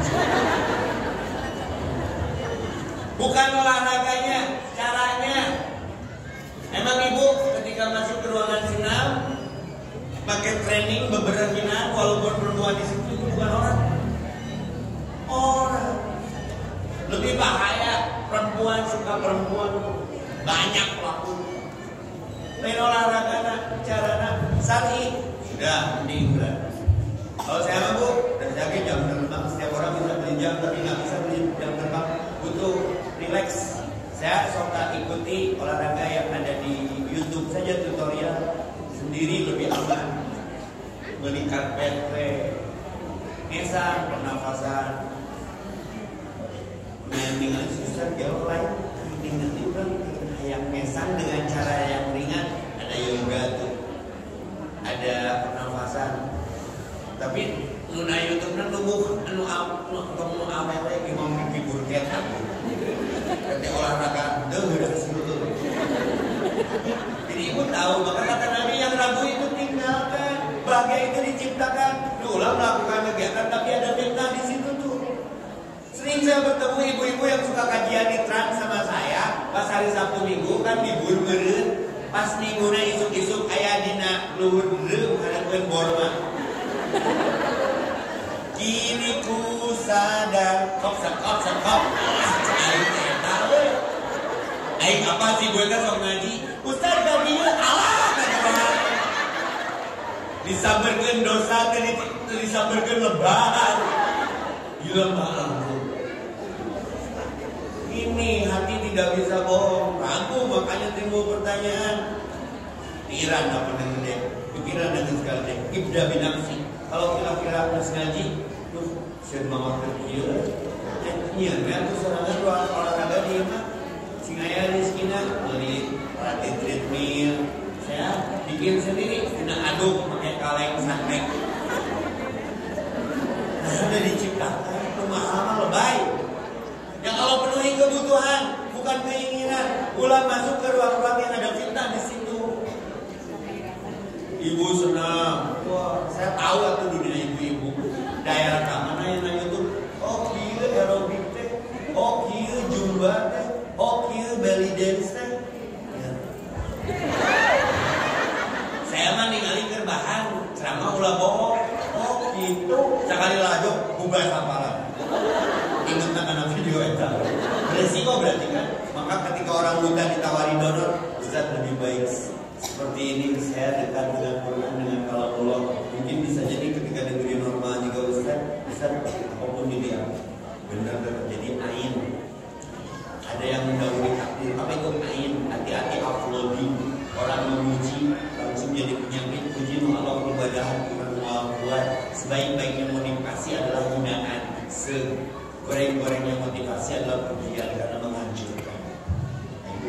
S2: Bukan olahraganya, caranya. Emang ibu ketika masuk ke ruangan senam pakai training beberapa final, walaupun perempuan di situ itu bukan orang. Lebih bahaya perempuan suka perempuan, banyak pelaku. Main olahraga, caranya sari sudah mending berat. Kalau saya mah bu, dan saya jam terbang. Setiap orang bisa beli jam, tapi nggak bisa beli jam terbang. Butuh relax. Saya suka ikuti olahraga yang ada di YouTube saja, tutorial sendiri lebih aman. Beli karpet, ngesang, pernafasan, dengan susah jauh lain. Dengan itu yang ngesang dengan cara yang ringan, ada yoga tuh, ada pernafasan. Tapi Nuna YouTube na lumuh anu awewe gimana hibur kita. Ketika olahraga udah seluruh. Jadi ibu tahu, maka kata Nabi yang ragu itu tinggalkan. Bahagia itu diciptakan. Ulah melakukan kegiatan tapi ada fitnah di situ tuh. Sering saya bertemu ibu-ibu yang suka kajian di Trans sama saya. Pas hari Sabtu Minggu kan libur meureun. Pas minggu isuk-isuk aya dina luhur deureuh ngarankeun borma. Kini ku sadar kop. Aing eta we. Aing apa sih gue kan sok ngaji? Ustaz tadi Allah kata. Disabarkeun dosa teh disabarkeun lebaran. Gila malam. Ini hati tidak bisa bohong. Ragu makanya timbul pertanyaan. Pikiran apa dengan dia? Pikiran dengan segala dia. Ibda binafsi. Kalau kira-kira pas ngaji, tuh saya mau kerja. Iya, aku serangan olahraga dia mah. Singaya rizkina beli latih treadmill. Saya bikin sendiri, kena aduk pakai kaleng snack. Sudah diciptakan pemahaman lebay. Yang kalau penuhi kebutuhan, bukan keinginan. Ulah masuk ke ruang-ruang yang ada fitnah di situ. Ibu senang. Wah, saya tahu atau dunia ibu-ibu. Daerah mana yang nanya tuh? Oh, kieu aerobik teh. Oh, kieu zumba teh. Oh, kieu belly dance teh. Ya. Saya mah ningali keur bahan, ceramah ulah bohong. Oh, gitu. Sekali laju bubar hafalan. Ingat karena video itu. Resiko berarti kan. Maka ketika orang muda ditawari donor, Ustaz lebih baik seperti ini saya dekat dengan Quran dengan kalam Allah. Mungkin bisa jadi ketika negeri normal juga Ustaz apapun dilihat benar terjadi ain. Ada yang mendahului takdir. Apa itu ain? Hati-hati uploading. Orang memuji langsung jadi penyakit. Puji Allah peribadahan kurang buat. Sebaik-baiknya motivasi adalah hinaan. Goreng-gorengnya motivasi adalah pujian karena menghancurkan.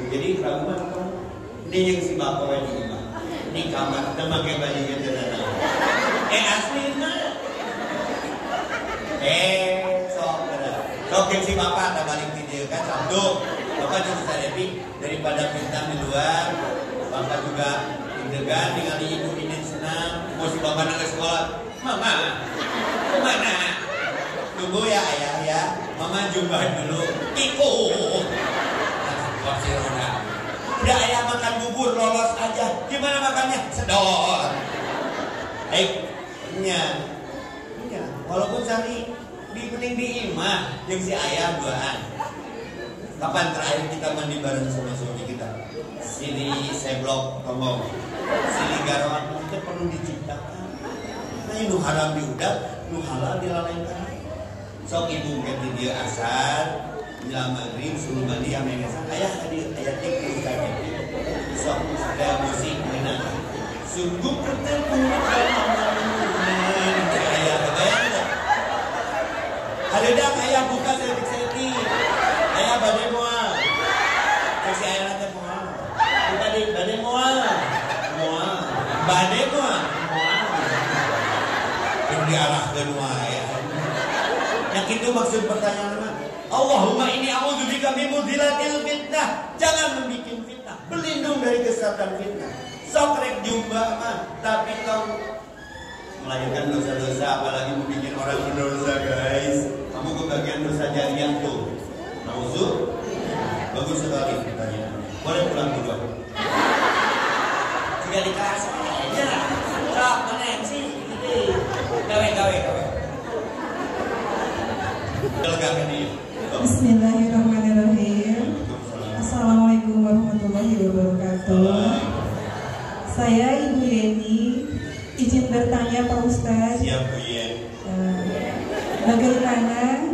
S2: Jadi keraguan apa? Ini yang si bako yang di rumah. Ini kamar kita pakai bajunya sederhana. Asli mana? Sok si bapak ada balik video kan Sabtu. Bapak juga bisa Devi daripada bintang di luar. Bapak juga indegan dengan ibu ini senang. Mau si bapak nangis sekolah. Mama, kemana? Tunggu ya ayah ya. Mama jumpa dulu. Ikut. Kursi roda. Udah ayah makan bubur lolos aja. Gimana makannya? Sedot. Walaupun cari pening di imah yang si ayah duaan. Kapan terakhir kita mandi bareng sama suami kita? Sini seblok ngomong. Sini garoan itu perlu diciptakan. Nah ini haram diudak, nu halal dilalaikan. Sok ibu ganti dia asar, menjelang maghrib suruh mandi yang mengesah. Ayah hadir, ayah tikul tadi. Sok ada musik mainan. Sungguh pertemuan ayah kebayang tak? Hadedak ayah buka setik-setik. Ayah badai mual. Kasi ayah nanti mual. Badai mual. Badai mual. Yang diarahkan mual ya. Yang itu maksud pertanyaan apa? Allahumma ini a'udzubika min mudhilatil fitnah. Jangan membuat fitnah. Berlindung dari kesesatan fitnah. Sok rek jumba mah, tapi kau melahirkan dosa-dosa, apalagi membuat orang berdosa guys. Kamu kebagian dosa jariah tuh. Nauzu. Bagus sekali pertanyaan. Boleh pulang dulu. Jika dikasih aja. Sok mana yang sih? Gawe.
S4: Bismillahirrahmanirrahim. Assalamualaikum warahmatullahi wabarakatuh. Saya Ibu Yeni, izin bertanya Pak Ustadz.
S2: Siap Bu Yen.
S4: Bagaimana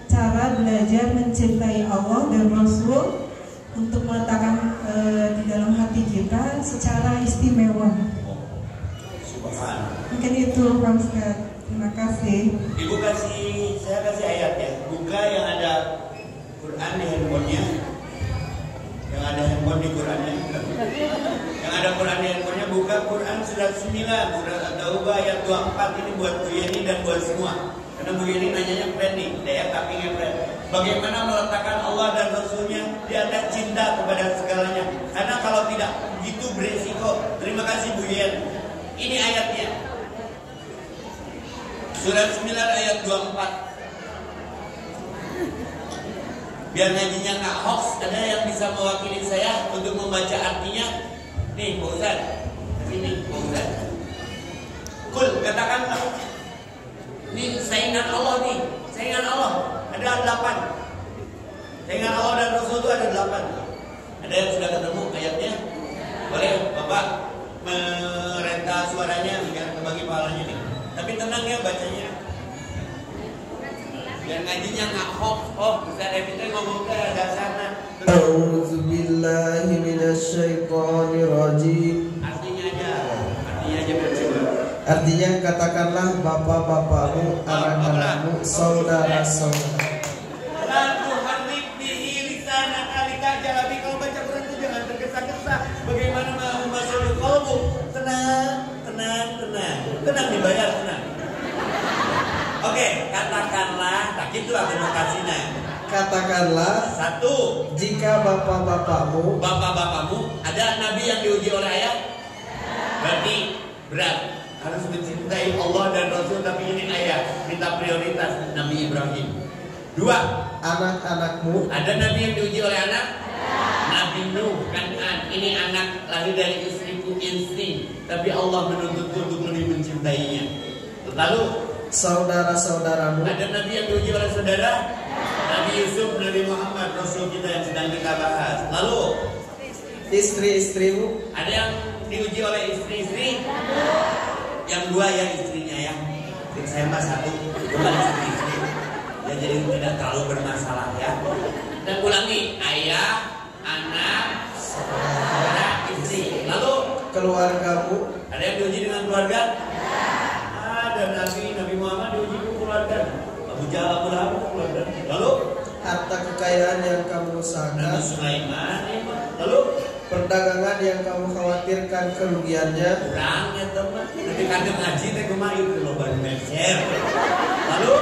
S4: cara belajar mencintai Allah dan Rasul untuk meletakkan di dalam hati kita secara istimewa?
S2: Subhanallah.
S4: Mungkin itu Pak Ustadz. Terima kasih.
S2: Ibu saya kasih ayat ya. Buka yang ada Quran di handphonenya. Yang ada handphone di Qurannya. Yang ada Quran di handphonenya buka Quran surat 9, surat At-Taubah ayat 24. Ini buat Bu Yeni dan buat semua. Karena Bu Yeni nanyanya keren nih, daya tappingnya keren. Bagaimana meletakkan Allah dan Rasulnya di atas cinta kepada segalanya. Karena kalau tidak, begitu beresiko. Terima kasih Bu Yeni. Ini ayatnya. Surat 9 ayat 24. Biar ngajinya nggak hoax, ada yang bisa mewakili saya untuk membaca artinya. Nih, Pak Ustaz. Ini, Pak Ustaz. Kul, katakanlah. Ini saingan Allah nih. Saingan Allah. Ada 8. Saingan Allah dan Rasul itu ada 8. Ada yang sudah ketemu ayatnya? Boleh Bapak merentah suaranya biar kebagi pahalanya nih. Tapi tenang ya bacanya. Biar ngajinya nggak hoax. Oh, Ustaz Evita ngomong ke ada sana.
S1: A'udzubillahi minasyaitonirrajim.
S2: Artinya aja percoba.
S1: Artinya katakanlah bapak-bapakmu, anak-anakmu, saudara-saudara.
S2: La tuharrik bihi lisanaka litajala bi. Kalau baca Quran itu jangan tergesa-gesa. Bagaimana mau masuk qalbu? Tenang dibayar, tenang. Oke, katakanlah, tak gitu argumentasinya.
S1: Katakanlah,
S2: 1.
S1: jika bapak-bapakmu
S2: Ada nabi yang diuji oleh ayah? Berarti berat. Harus mencintai Allah dan Rasul, tapi ini ayah. Minta prioritas Nabi Ibrahim. 2.
S1: anak-anakmu.
S2: Ada nabi yang diuji oleh anak? Nabi Nuh, Kan'an. Ini anak lahir dari istriku insting, tapi Allah menuntutku untuk lebih mencintainya. Lalu
S1: Saudara-saudaramu.
S2: ada nabi yang diuji oleh saudara? Nabi Yusuf, Nabi Muhammad, Rasul kita yang sedang kita bahas. Lalu
S1: Istri-istrimu.
S2: ada yang diuji oleh istri-istri? Yang 2 ya istrinya ya. Saya mah 1, bukan istri-istri. Ya jadi tidak terlalu bermasalah ya. Dan ulangi, ayah, anak, saudara, istri. Lalu
S1: Keluargamu.
S2: ada yang diuji dengan keluarga? Dan Nabi Muhammad diuji dengan keluarga. Abu Jahal, Abu Lahab keluarga. Lalu
S1: Harta kekayaan yang kamu
S2: Nabi
S1: usahakan.
S2: Sulaiman. Lalu
S1: Perdagangan yang kamu khawatirkan kerugiannya.
S2: kurang ya teman. Nanti kadang ngaji teh kumaha itu loba mecer. Lalu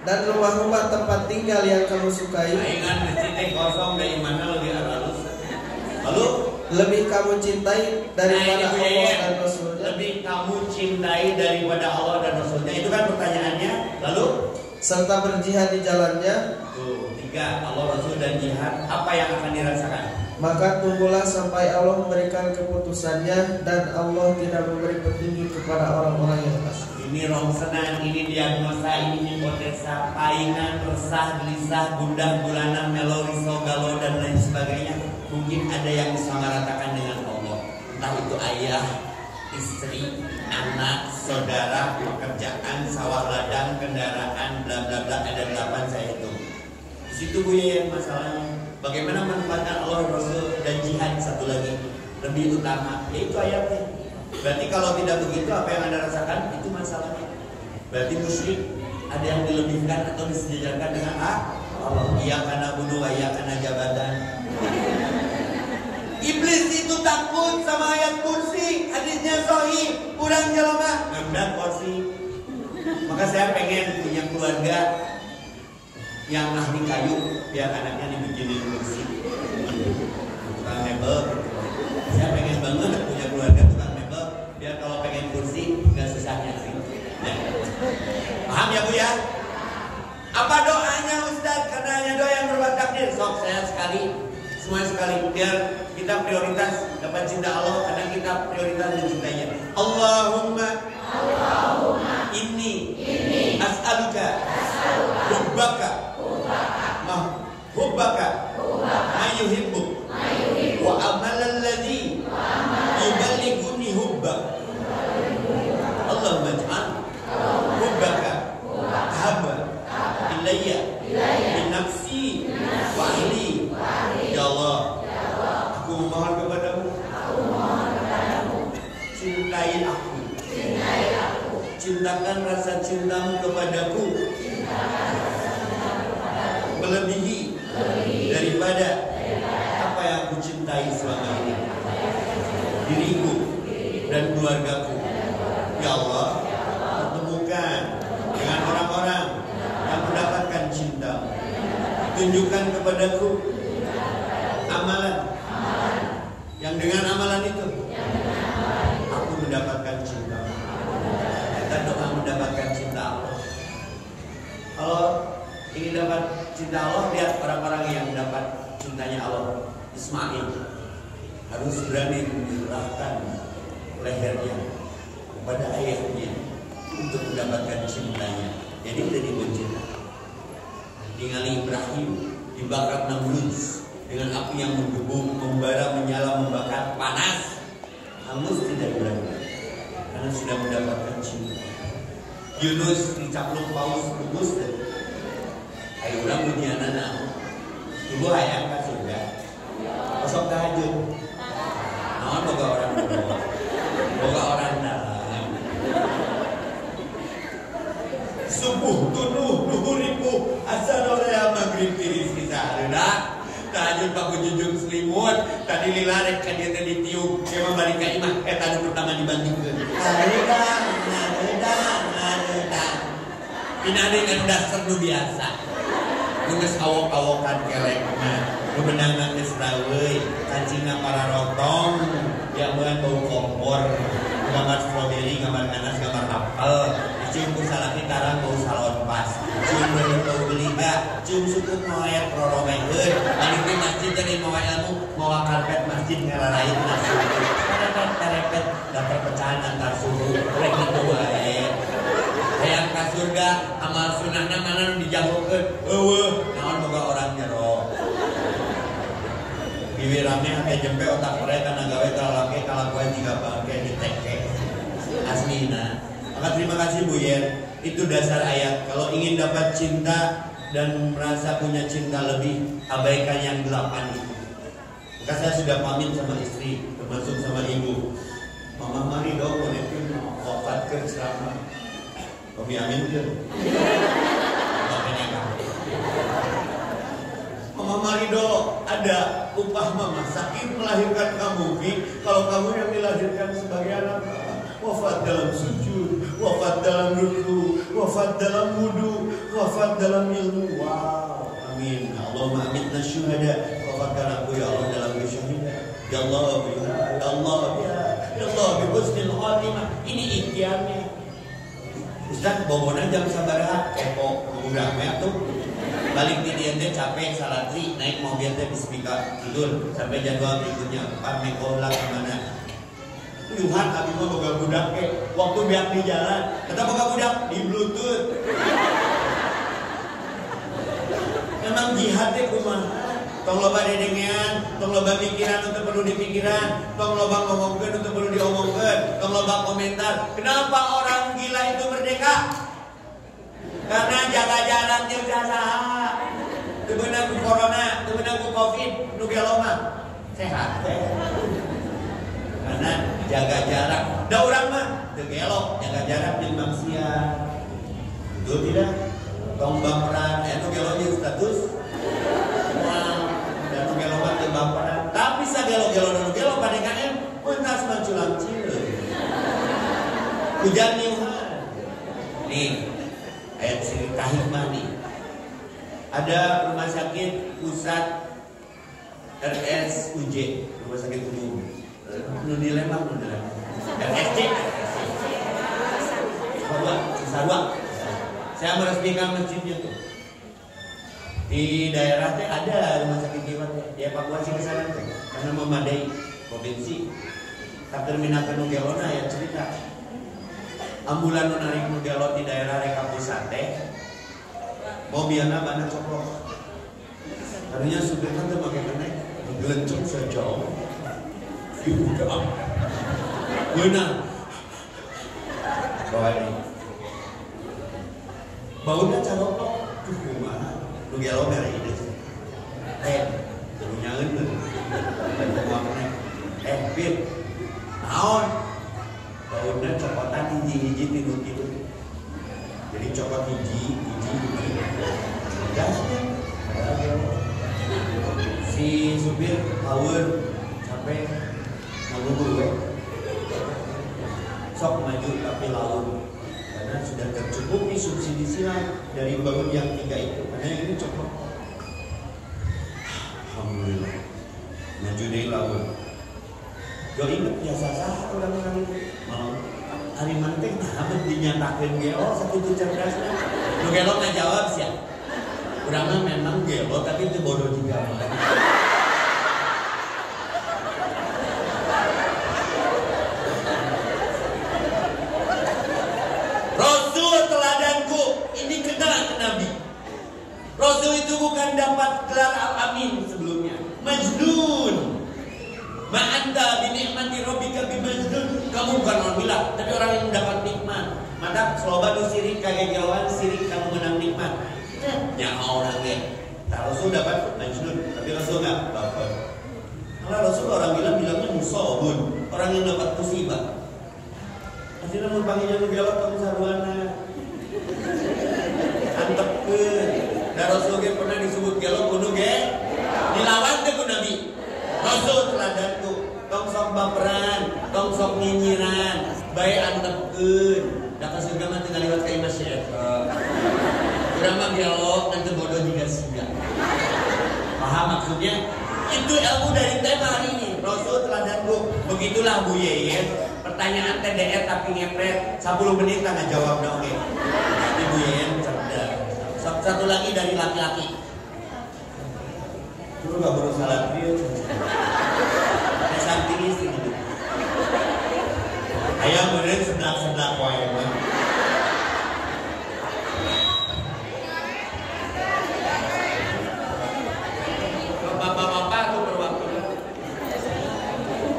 S1: Dan rumah-rumah tempat tinggal yang kamu sukai.
S2: saingan masjid teh kosong dari mana lebih halus. Lalu
S1: Lebih kamu cintai daripada Allah dan Rasulnya.
S2: lebih kamu cintai daripada Allah dan Rasulnya. Itu kan pertanyaannya. Lalu
S1: Serta berjihad di jalannya.
S2: tuh 3, Allah, Rasul dan jihad. Apa yang akan dirasakan?
S1: Maka tunggulah sampai Allah memberikan keputusannya. Dan Allah tidak memberi petunjuk kepada orang-orang yang fasik.
S2: Ini rongsenan, ini diagnosa, ini hipotesa, paingan, resah, gelisah, gundah, gulana, melo, risau, galau, dan lain sebagainya. Mungkin ada yang disamaratakan dengan Allah. Entah itu ayah, istri, anak, saudara, pekerjaan, sawah ladang, kendaraan, bla bla bla. Ada 8 saya hitung. Di situ Bu Yaya masalahnya. Bagaimana menempatkan Allah, Rasul, dan jihad satu lagi lebih utama, yaitu ayatnya. Berarti kalau tidak begitu, apa yang Anda rasakan itu masalahnya. Berarti musyrik ada yang dilebihkan atau disejajarkan dengan Allah. Iya karena bunuh, iya karena jabatan. Iblis itu takut sama ayat kursi. Hadisnya sahih, kurang jelema ngambil kursi. Maka saya pengen punya keluarga yang ahli kayu, biar anaknya dibikinin kursi. Tukang mebel. Saya pengen banget punya keluarga tukang mebel, biar kalau pengen kursi nggak susah nyari. Ya. Paham ya Bu ya? Apa doanya Ustaz? Karena hanya doa yang berbuat takdir. Sok saya sekali, semua sekali, biar kita prioritas dapat cinta Allah, karena kita prioritas mencintainya. Allahumma inni as'aluka hubbaka hubbaka mayuhibbuk wa amalan ladzi yuballighuni hubbak. Allahumma ij'al hubbaka habba ilayya min nafsi wa ahli. Ya Allah, aku memohon kepadamu, cintai aku, cintakan rasa cintamu kepadaku melebihi daripada apa yang aku cintai selama ini. Diriku, keluargaku. Ya Allah, pertemukan dengan orang-orang yang mendapatkan cinta. Tunjukkan kepadaku amalan yang dengan amalan itu aku mendapatkan cinta. Kita doa mendapatkan cinta Allah. Kalau ingin dapat cinta Allah, lihat orang-orang yang dapat cintanya Allah. Ismail harus berani menyerahkan lehernya kepada ayahnya untuk mendapatkan cintanya. Jadi tidak mencinta. Ningali Ibrahim dibakar Namrud dengan api yang menggebu, membara, menyala, membakar, panas, hangus tidak berani karena sudah mendapatkan cinta. Yunus dicaplok paus kubus. Ayo ulang ujian anak. Ibu hayang ke surga. Kosong tahajud. Naon boga orang boga. Boga orang dalam. Subuh tunuh duhuriku asal oleh maghrib tiris kisah rendah. Tahajud paku junjung selimut. Tadi lilarek kan dia tadi tiup. Dia membalik ke imah. Tadi pertama dibandingkan. Aredang. Pinane kan dasar nu biasa. Nges awok-awokan kelek mah. Nu benangan geus raweuy. Kancingna para rotong. Yang bukan bau kompor. Gambar stroberi, gambar nanas, gambar apel. Cium ku salaki tarang bau salon pas. Cium bener bau beliga. Cium suku moer proromeheun. Balik di masjid jadi mau ilmu, mau karpet masjid ngararain nasi. Karepet dan perpecahan antar suku. Rek itu wae. Hayang ka surga amal sunahna mana nu dijauhkeun. Eueuh, naon boga orang jero. Biwirame hate jempe otak mere kana gawe kalalake kalakuan jiga bangke diteke. Aslina. Maka terima kasih Bu Yen. Itu dasar ayat. Kalau ingin dapat cinta dan merasa punya cinta lebih, abaikan yang 8 itu. Maka saya sudah pamit sama istri, termasuk sama ibu. Mama mari dong, monetin wafat ke ceramah. Kami amin ke? Mama Marido, ada upah mama sakit melahirkan kamu, Ki. Kalau kamu yang dilahirkan sebagai anak, wafat dalam sujud, wafat dalam ruku, wafat dalam wudu, wafat dalam ilmu. Wow, amin. Allahumma amitna syuhada. Wafatkan aku ya Allah dalam syahida. Ya Allah, ya Allah, ya Allah, bi husnil khatimah. Ini ikhtiarnya. Ustaz, bobona jam sabaraha kepo udah tuh. Balik di dia teh capek salatri naik mobil teh bismika tidur sampai jadwal berikutnya pamit olah kemana. Tuhan abi mah boga budak ke waktu biak di jalan kata boga budak di bluetooth. Memang jihad teh kumaha. Tong loba dedengean, tong loba pikiran untuk perlu dipikiran, tong loba ngomongkeun untuk perlu diomongkeun, tong loba komentar. Kenapa orang gila itu merdeka? Karena jaga jarak jeung saha. Teu beunang ku corona, teu beunang ku covid, nu gelo mah sehat. Karena jaga jarak. Da urang mah teu gelo, jaga jarak jeung maksiat. Betul tidak? Tong baperan, nu gelo jeung status. Tapi sagelo-gelo dan gelo pada KM pentas manculang cileun. Hujan niuhan. Nih, ayat cerita hikmah nih. Ada rumah sakit pusat RSUJ, rumah sakit umum. Nu di Lembang, nu di Lembang. RSJ. Sarwa. Saya meresmikan masjidnya tuh. Di daerah teh ada rumah sakit jiwa teh, dievakuasi ke sana teh karena memadai provinsi. Tak terminakan nu gelona ya cerita. Ambulan nu narik nu gelo di daerah Reka Pusat teh. Mobilna bana coplok. Tadinya supirna teh make kene gelenceng sejauh. Dibuka. Beunang. Bawa ini. Baunya carokok. Kumaha? Lu gelo mere ide. Nyaeun teh. Fit. Naon? Bauna copotan hiji-hiji tilu kitu. Jadi copot hiji. Gasnya. Si supir power sampai ngabubur we.
S5: maju tapi lalu, karena sudah tercukupi subsidi silang dari baru yang 3 itu, karena yang ini cukup. Alhamdulillah maju dari lalu. Yo inget biasa sah orang-orang itu mau hari mantek amat dinyatakan gelo satu cerdasnya. Lu gelo nggak jawab sih ya. Kurangnya memang gelo tapi itu bodoh juga. Rasul teladanku ini kena ke Nabi. Rasul itu bukan dapat gelar Al-Amin sebelumnya, Majnun. Ma'anta binikmati rabbika bimajnun. Kamu bukan orang bilang, tapi orang yang mendapat nikmat. Maka selobatu sirik kagak jauhan sirik kamu menang nikmat. Ya orangnya. Tak Rasul dapat Majnun, tapi Rasul nggak dapat. Kalau Rasul orang bilangnya musobun, orang yang dapat musibah. Akhirnya mempanggilnya ngegelok kamu sarwana. Antep ke. Dan Rasul pernah disebut gelok kudu ge. Dilawan ke Nabi. Rasul teladanku, tong sok baperan, tong sok nyinyiran, bae antepkeun. Da ka surga mah teu ngaliwat ka imah syekh. Urang mah dialog nanti bodoh juga siga. Paham maksudnya? Itu ilmu dari tema hari ini. Rasul teladanku. Begitulah Bu Yeye. Pertanyaan TDR tapi ngepret 10 menit tengah jawab dong. Nanti Bu Yeye cerdas. Satu lagi dari laki-laki. Dulu gak perlu salah trio. Samping istri gitu. Ayam beneran sedak-sedak wae mah. Bapak-bapak tuh berwaktu.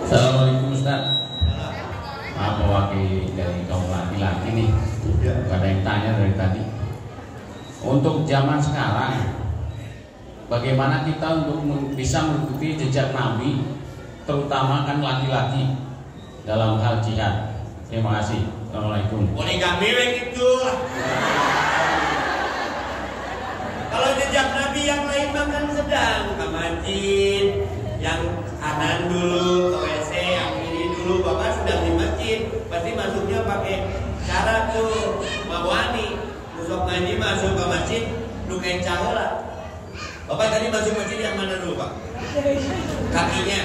S6: Assalamualaikum Ustaz. Maaf mewakili dari kaum laki-laki nih. Gak ada yang tanya dari tadi. Untuk zaman sekarang, bagaimana kita untuk bisa mengikuti jejak Nabi, terutama kan laki-laki dalam hal jihad. Terima kasih. Assalamualaikum.
S5: Poligami begitu. Kalau jejak Nabi yang lain makan sedang ke masjid, yang kanan dulu ke WC, yang ini dulu bapak sedang di masjid, pasti masuknya pakai cara tuh mawani. Besok ngaji masuk ke masjid, lu kencang lah. Bapak tadi masuk masjid yang mana dulu Pak? Kakinya.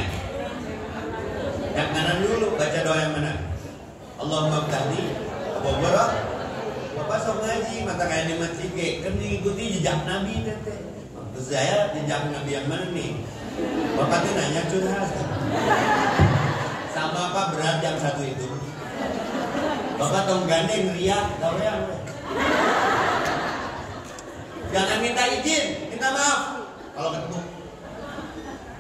S5: Yang kanan dulu, baca doa yang mana? Allahumma btahli abwaab. Bapak sok ngaji, mata kayak di masjid kan mengikuti jejak Nabi tete. Terus saya jejak Nabi yang mana nih? Bapak tuh nanya curhat. Sama apa berat yang satu itu? Bapak tong gandeng riak, tahu ya? Jangan minta izin, minta maaf kalau ketemu.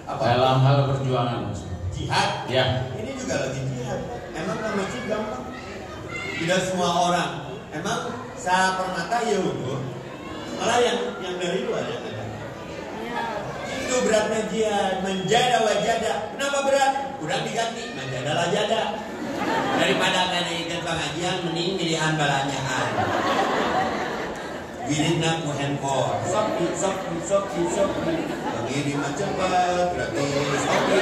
S5: Apa?
S6: Dalam hal perjuangan
S5: Jihad?
S6: Ya.
S5: Ini juga lagi jihad. Emang ke masjid gampang? Tidak semua orang. Emang saya permata ya udah. Malah yang dari luar ya ada. Itu beratnya jihad. Menjada wajada. Kenapa berat? Kurang diganti. Menjada wajada. Daripada ngadain pengajian, mending pilihan balanjaan. Wiridna ku handphone, sopi. Pengirim cepat, gratis, sopi.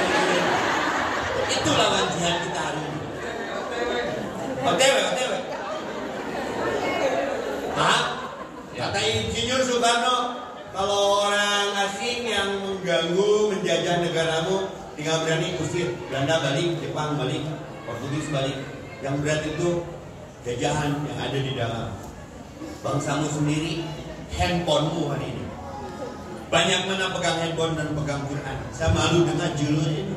S5: Itu lawan jihad kita hari ini. OTW. Hah? Kata Insinyur Soekarno, kalau orang asing yang mengganggu, menjajah negaramu, tinggal berani usir. Belanda balik, Jepang balik, Portugis balik. Yang berat itu jajahan yang ada di dalam. Bangsamu sendiri, handphonemu hari ini. Banyak mana pegang handphone dan pegang Quran. Saya malu dengan judul ini.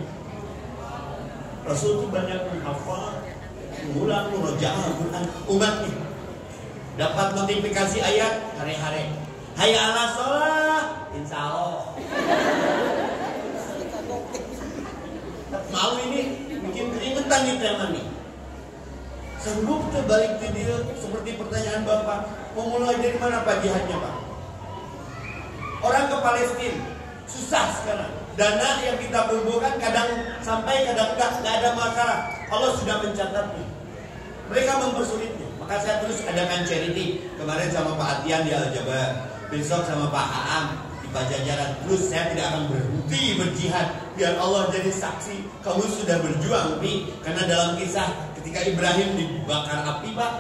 S5: Rasul itu banyak menghafal, mengulang, murojaah Quran. Umat nih dapat notifikasi ayat hari-hari. Hayya 'alas shalah, insya Allah. Mau ini bikin keringetan nih tema nih. Sanggup terbalik ke dia seperti pertanyaan Bapak. Mau mulai dari mana Pak jihadnya Pak? Orang ke Palestina susah sekarang. Dana yang kita kumpulkan kadang sampai kadang enggak ada masalah. Allah sudah mencatatnya. Mereka mempersulitnya. Maka saya terus adakan charity. Kemarin sama Pak Atian di Al-Jabar, besok sama Pak Aam di Pajajaran. Terus saya tidak akan berhenti berjihad biar Allah jadi saksi. Kamu sudah berjuang nih. Karena dalam kisah Ketika Ibrahim dibakar api, Pak,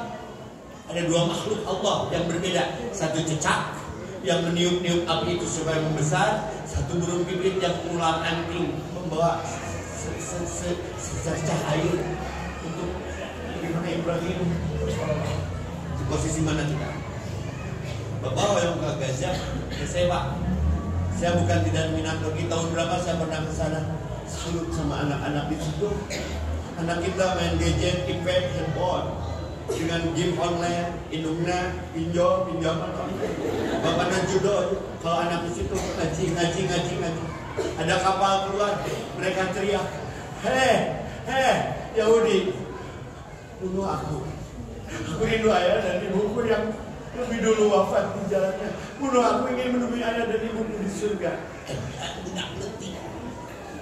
S5: ada dua makhluk Allah yang berbeda. Satu cecak yang meniup-niup api itu supaya membesar, satu burung pipit yang ular anting membawa secah air untuk bagaimana Ibrahim. Di posisi mana kita? Bapak yang ke Gaza, saya Pak, saya bukan tidak minat pergi. Tahun berapa saya pernah ke sana? Salut sama anak-anak di situ. Anak kita main gadget, iPad, handphone dengan game online, indungna, pinjaman. Bapaknya judo, kalau anak di situ ngaji. Ada kapal keluar, mereka teriak, heh, Yahudi, bunuh aku. Aku rindu ayah dan ibuku yang lebih dulu wafat di jalannya. Bunuh aku, ingin menemui ayah dan ibuku di surga. Tidak ngerti.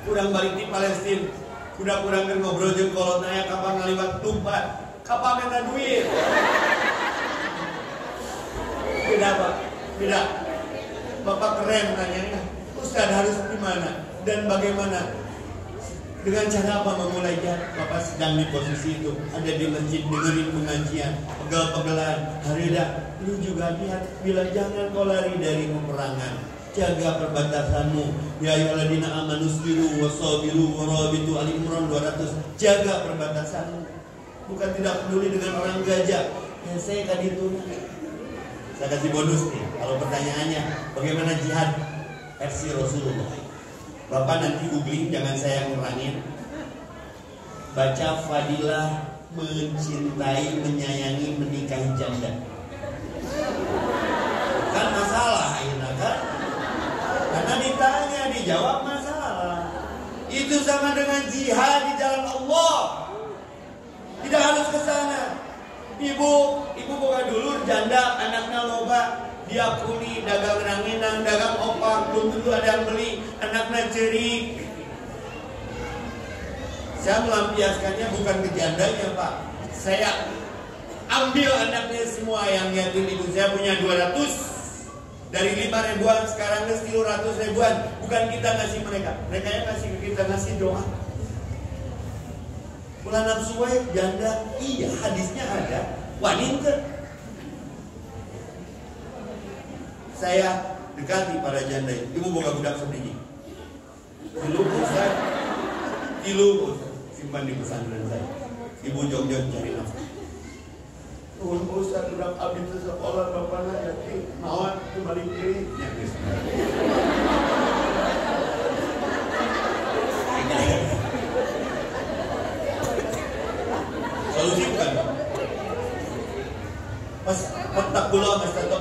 S5: Kurang balik di Palestina. Udah kurang ngobrol jeung kolot aya kapal ngaliwat tumpah. Kapal minta duit. Beda Pak, beda. Bapak keren tanyanya. Ustaz harus gimana dan bagaimana? Dengan cara apa memulai jihad? Bapak sedang di posisi itu, ada di masjid dengerin pengajian, pegel-pegelan, haridah. Lu juga lihat, bilang jangan kau lari dari peperangan. Jaga perbatasanmu. Ya ayyuhalladzina amanu sabiru wasabiru warabitu. Ali Imran 200. Jaga perbatasanmu. Bukan tidak peduli dengan orang gajah. Ya saya tadi itu. Saya kasih bonus nih. Kalau pertanyaannya bagaimana jihad versi Rasulullah. Bapak nanti googling, jangan saya ngurangin. Baca fadilah mencintai, menyayangi, menikahi janda. Kan masalah ayeuna kan? Karena ditanya, dijawab masalah. Itu sama dengan jihad di jalan Allah. Tidak harus ke sana. Ibu buka dulur, janda, anaknya loba, dia kuli, dagang ranginang, dagang opak, belum tentu ada yang beli, anaknya cerik. Saya melampiaskannya bukan ke jandanya Pak. Saya ambil anaknya semua yang yatim itu. Saya punya 200. Dari 5 ribuan sekarang ke 100 ribuan. Bukan kita ngasih mereka, mereka yang ngasih ke kita, ngasih doa. Ulah nafsu wae janda, iya hadisnya ada. Wanita. Saya dekati para janda itu. Ibu boga budak sedikit. Tilu Ustaz, simpan di pesantren saya. Ibu jog-jog cari nafkah. Nuhun Ustaz, budak abdi teh sekolah bapana yatim, naon kembali kiri. Solusi bukan? Mas takwa, mas takwa.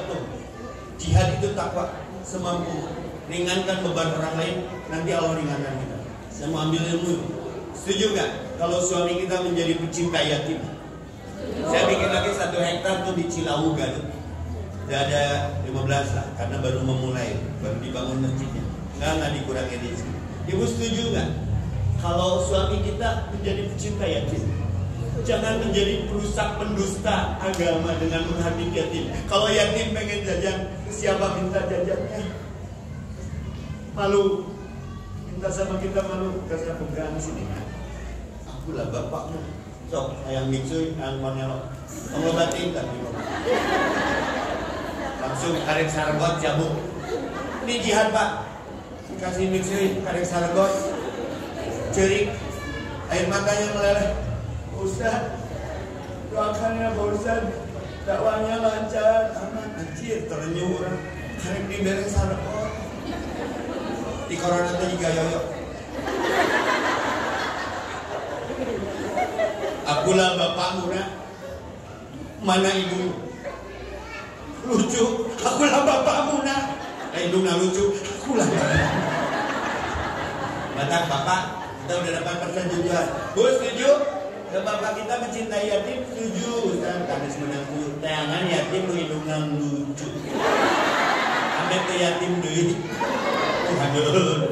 S5: Jihad itu takwa, semampu ringankan beban orang lain, nanti Allah ringankan kita. Saya mau ambil ilmu. Setuju nggak? Kalau suami kita menjadi pecinta yatim. Saya bikin lagi 1 hektar tuh di Cilawu Garut. Udah ada 15 lah, karena baru memulai, baru dibangun masjidnya. Nggak dikurangi rezeki. Ibu setuju nggak? Kalau suami kita menjadi pecinta yatim, jangan menjadi perusak pendusta agama dengan menghardik yatim. Kalau yatim pengen jajan, siapa minta jajannya? Malu, minta sama kita malu, kasih pegang sini. Aku lah bapakmu. Sok, ayang mixuy, ayang panelo. Pengobatin kan? Langsung karek sargot jamu. Ini jihad Pak. Kasih mixuy, karek sargot. Cerik, air matanya meleleh. Ustaz, doakan ya Pak Ustaz, dakwahnya lancar, aman, anjir, terenyuh orang. Karek diberi sargot. Di corona itu juga yoyo. Akulah bapakmu nak. Mana ibu? Lucu. Akulah bapakmu nak. Hidungnya lucu. Akulah bapakmu. Batak bapak, kita udah dapat persetujuan. Bu setuju? Bapak kita mencintai yatim, setuju. Ustaz, kami sebenarnya tayangan yatim hidungnya lucu. Ambil ke yatim deh. Aduh.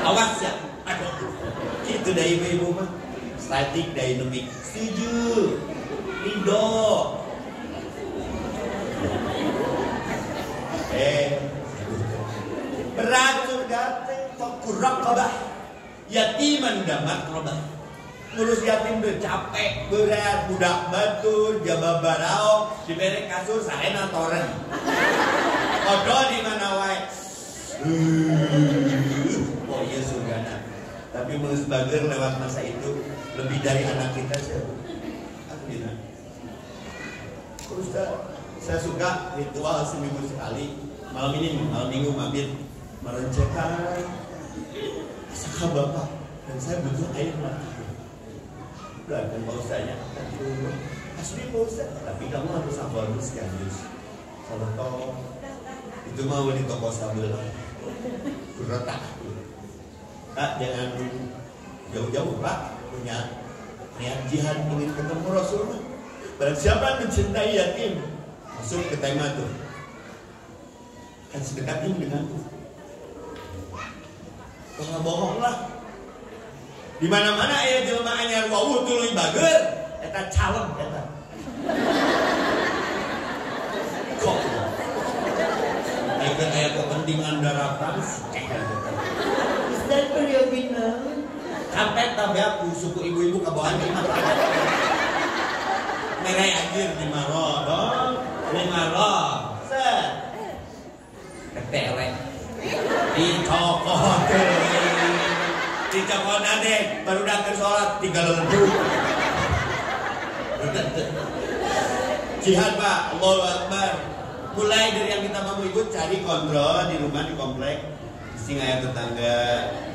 S5: Awas ya. Aduh. Itu dari ibu mah. Static dynamic. Setuju. Ridho. Berat surga teh kurang kabah. Yatiman damat robah. ngurus yatim tuh capek berat, budak batur, jabah barao, diberi kasur sarena toren. Odol di mana wae. Oh iya surgana. Tapi mulus bager lewat masa itu lebih dari anak kita sih. Alhamdulillah. Ustaz, saya suka ritual seminggu sekali. Malam minggu mabit merencanakan saka bapak dan saya butuh air mata. Dan Pak Ustaznya, asli Pak Ustaz, tapi kamu harus abonus kan Jus. Kalau kau itu mau di toko sambal berotak. Pak jangan jauh-jauh Pak, punya niat jihad ingin ketemu Rasulullah. Barang siapa mencintai yatim, masuk ke tema tuh. Kan sedekat ini denganku. Kau nggak bohong lah. Di mana-mana aya jelema anyar wawuh tuluy bager, eta calon eta. Kok? Aya aya kepentingan daratan. Ustaz Priobina. Kampet tapi aku suku ibu-ibu kabawan imah. Merai anjir di maro dong. Di maro. Set. Keterek. Di toko di cokon nade baru datang sholat 3 lendu. Jihad Pak, Allahu Akbar. Mulai dari yang kita mau ikut cari kontrol di rumah di komplek, isting ayah tetangga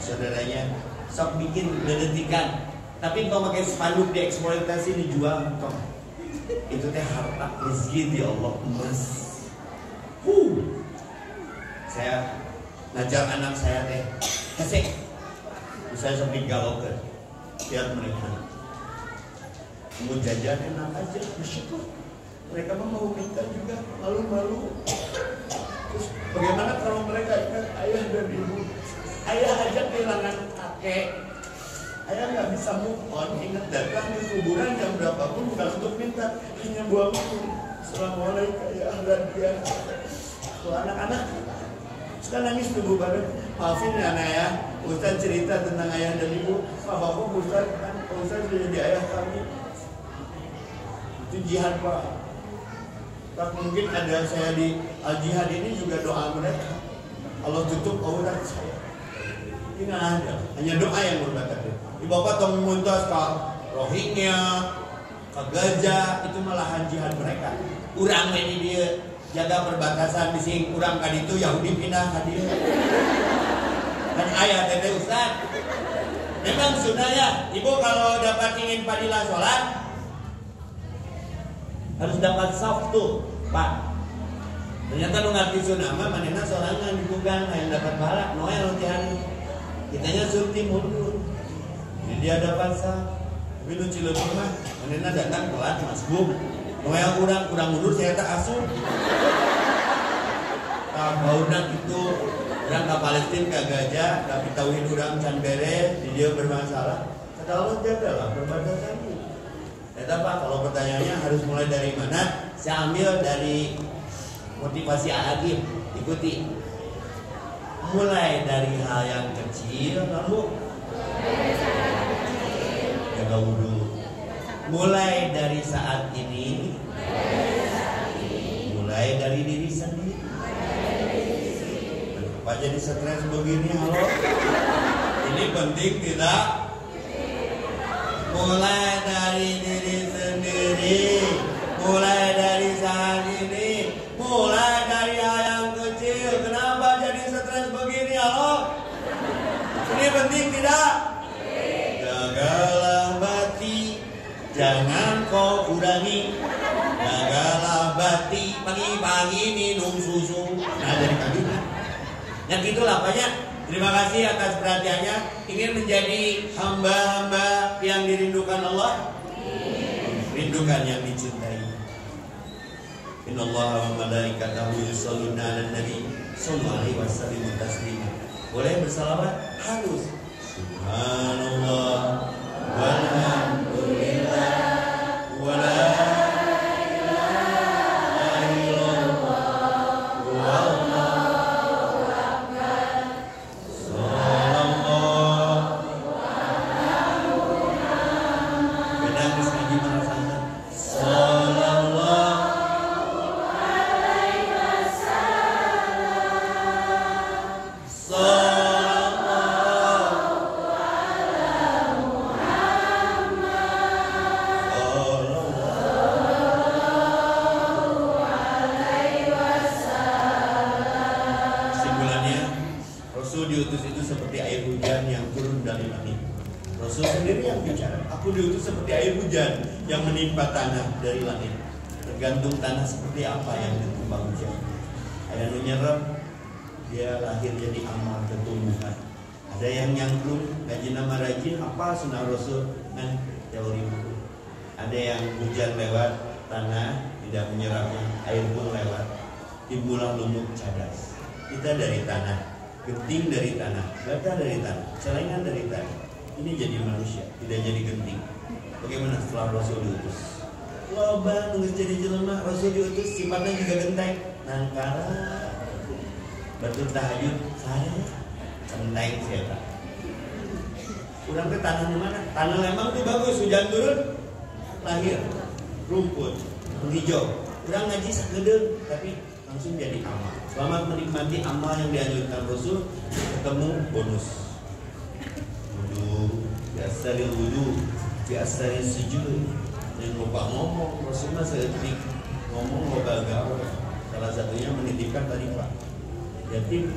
S5: saudaranya sok bikin dedetikan. Tapi kalau pakai spanduk dieksploitasi dijual kok. Itu teh harta rezeki di Allah emas. Saya ngajar anak saya teh kasih. Saya sampai galokan biar mereka mau jajan enak aja, bersyukur. Mereka mau minta juga malu-malu. Terus bagaimana kalau mereka ingat ayah dan ibu? Ayah aja kehilangan kakek, ayah nggak bisa move on. Ingat datang di kuburan jam berapapun bukan untuk minta, hanya buang waktu. Assalamualaikum ayah dan dia. Kalau anak-anak suka nangis tunggu banget. Maafin ya anak ya, Ustaz cerita tentang ayah dan ibu. Bapak Ustaz kan, Ustaz sudah jadi ayah kami. Itu jihad Pak. Tak mungkin ada saya di al-jihad ini juga doa mereka. Allah tutup aurat saya. Ini nggak ada, hanya doa yang berbakat. Di Bapak tong muntas ke Rohingya, ke Gaza, itu malahan jihad mereka. Urang ini dia jaga perbatasan bising urang kan itu Yahudi pindah hadir. Dan ayah tete Ustaz, memang sunnahnya ibu kalau dapat ingin fadilah sholat harus dapat saf tuh Pak. Ternyata lu ngerti sunnah mah manehna sorangan ditugang yang dapat pahala noel latihan kitanya surti mundur. Jadi dia dapat saf. Tapi nu Cileunyi mah manehna datang telat masbuk. Noel kurang mundur saya tak asuh. Tahunna itu orang ke Palestina ke Gaza, tapi tauhid orang can beres, dia bermasalah. Kata Allah jagalah perbatasan itu. Kata Pak, kalau pertanyaannya harus mulai dari mana? Saya ambil dari motivasi Al-Agim. Ikuti. Mulai dari hal yang kecil, lalu jaga wudhu. Mulai dari saat ini, mulai dari diri sendiri. Pak jadi stres begini, halo? Ini penting tidak? Mulai dari diri sendiri, mulai dari saat ini, mulai dari hal yang kecil. Kenapa jadi stres begini, halo? Ini penting tidak? Jagalah bati, jangan kau kurangi. Jagalah bati, pagi-pagi minum susu. Nah dari pagi. Yang itulah banyak. Terima kasih atas perhatiannya. Ingin menjadi hamba-hamba yang dirindukan Allah, rindukan yang dicintai. Innallaha wa malaikatahu yusholluna 'alan nabi sallallahu alaihi wasallam taslima. Boleh bersalawat? Harus. Subhanallah walhamdulillah wala
S2: diutus itu seperti air hujan yang turun dari langit. Rasul sendiri yang bicara, aku diutus seperti air hujan yang menimpa tanah dari langit. Tergantung tanah seperti apa yang ditimpa hujan. Ada yang nyerap, dia lahir jadi amal ketumbuhan. Ada yang nyangkrung, rajin nama rajin, apa sunnah Rasul dan teori buku. Ada yang hujan lewat tanah, tidak menyerapnya, air pun lewat, timbullah lumut cadas. Kita dari tanah, genting dari tanah, bata dari tanah, celengan dari tanah. Ini jadi manusia, tidak jadi genting. Bagaimana setelah Rasul diutus? Loba nulis jadi jelema, Rasul diutus sifatnya juga genteng. Nangkara batu tahajud saya genteng siapa? Kurang ke tanah di mana? Tanah Lembang tuh bagus, hujan turun lahir rumput menghijau. Kurang ngaji segede tapi langsung jadi amal. Selamat menikmati amal yang dianjurkan Rasul. Ketemu bonus. Biasanya wudu, biasanya sujud. Dan lupa ngomong, Rasulullah seketik ngomong lupa gaul. Salah satunya menitipkan tadi Pak. Yatim,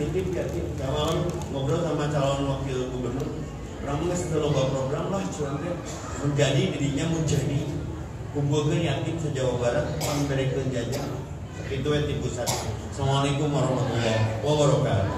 S2: kawan ngobrol sama calon wakil gubernur. Orang nggak setelah program lah, curangnya menjadi dirinya menjadi kumpulkan yatim se-Jawa Barat, memberikan jajan. Itu yang di pusat. Assalamualaikum warahmatullahi wabarakatuh.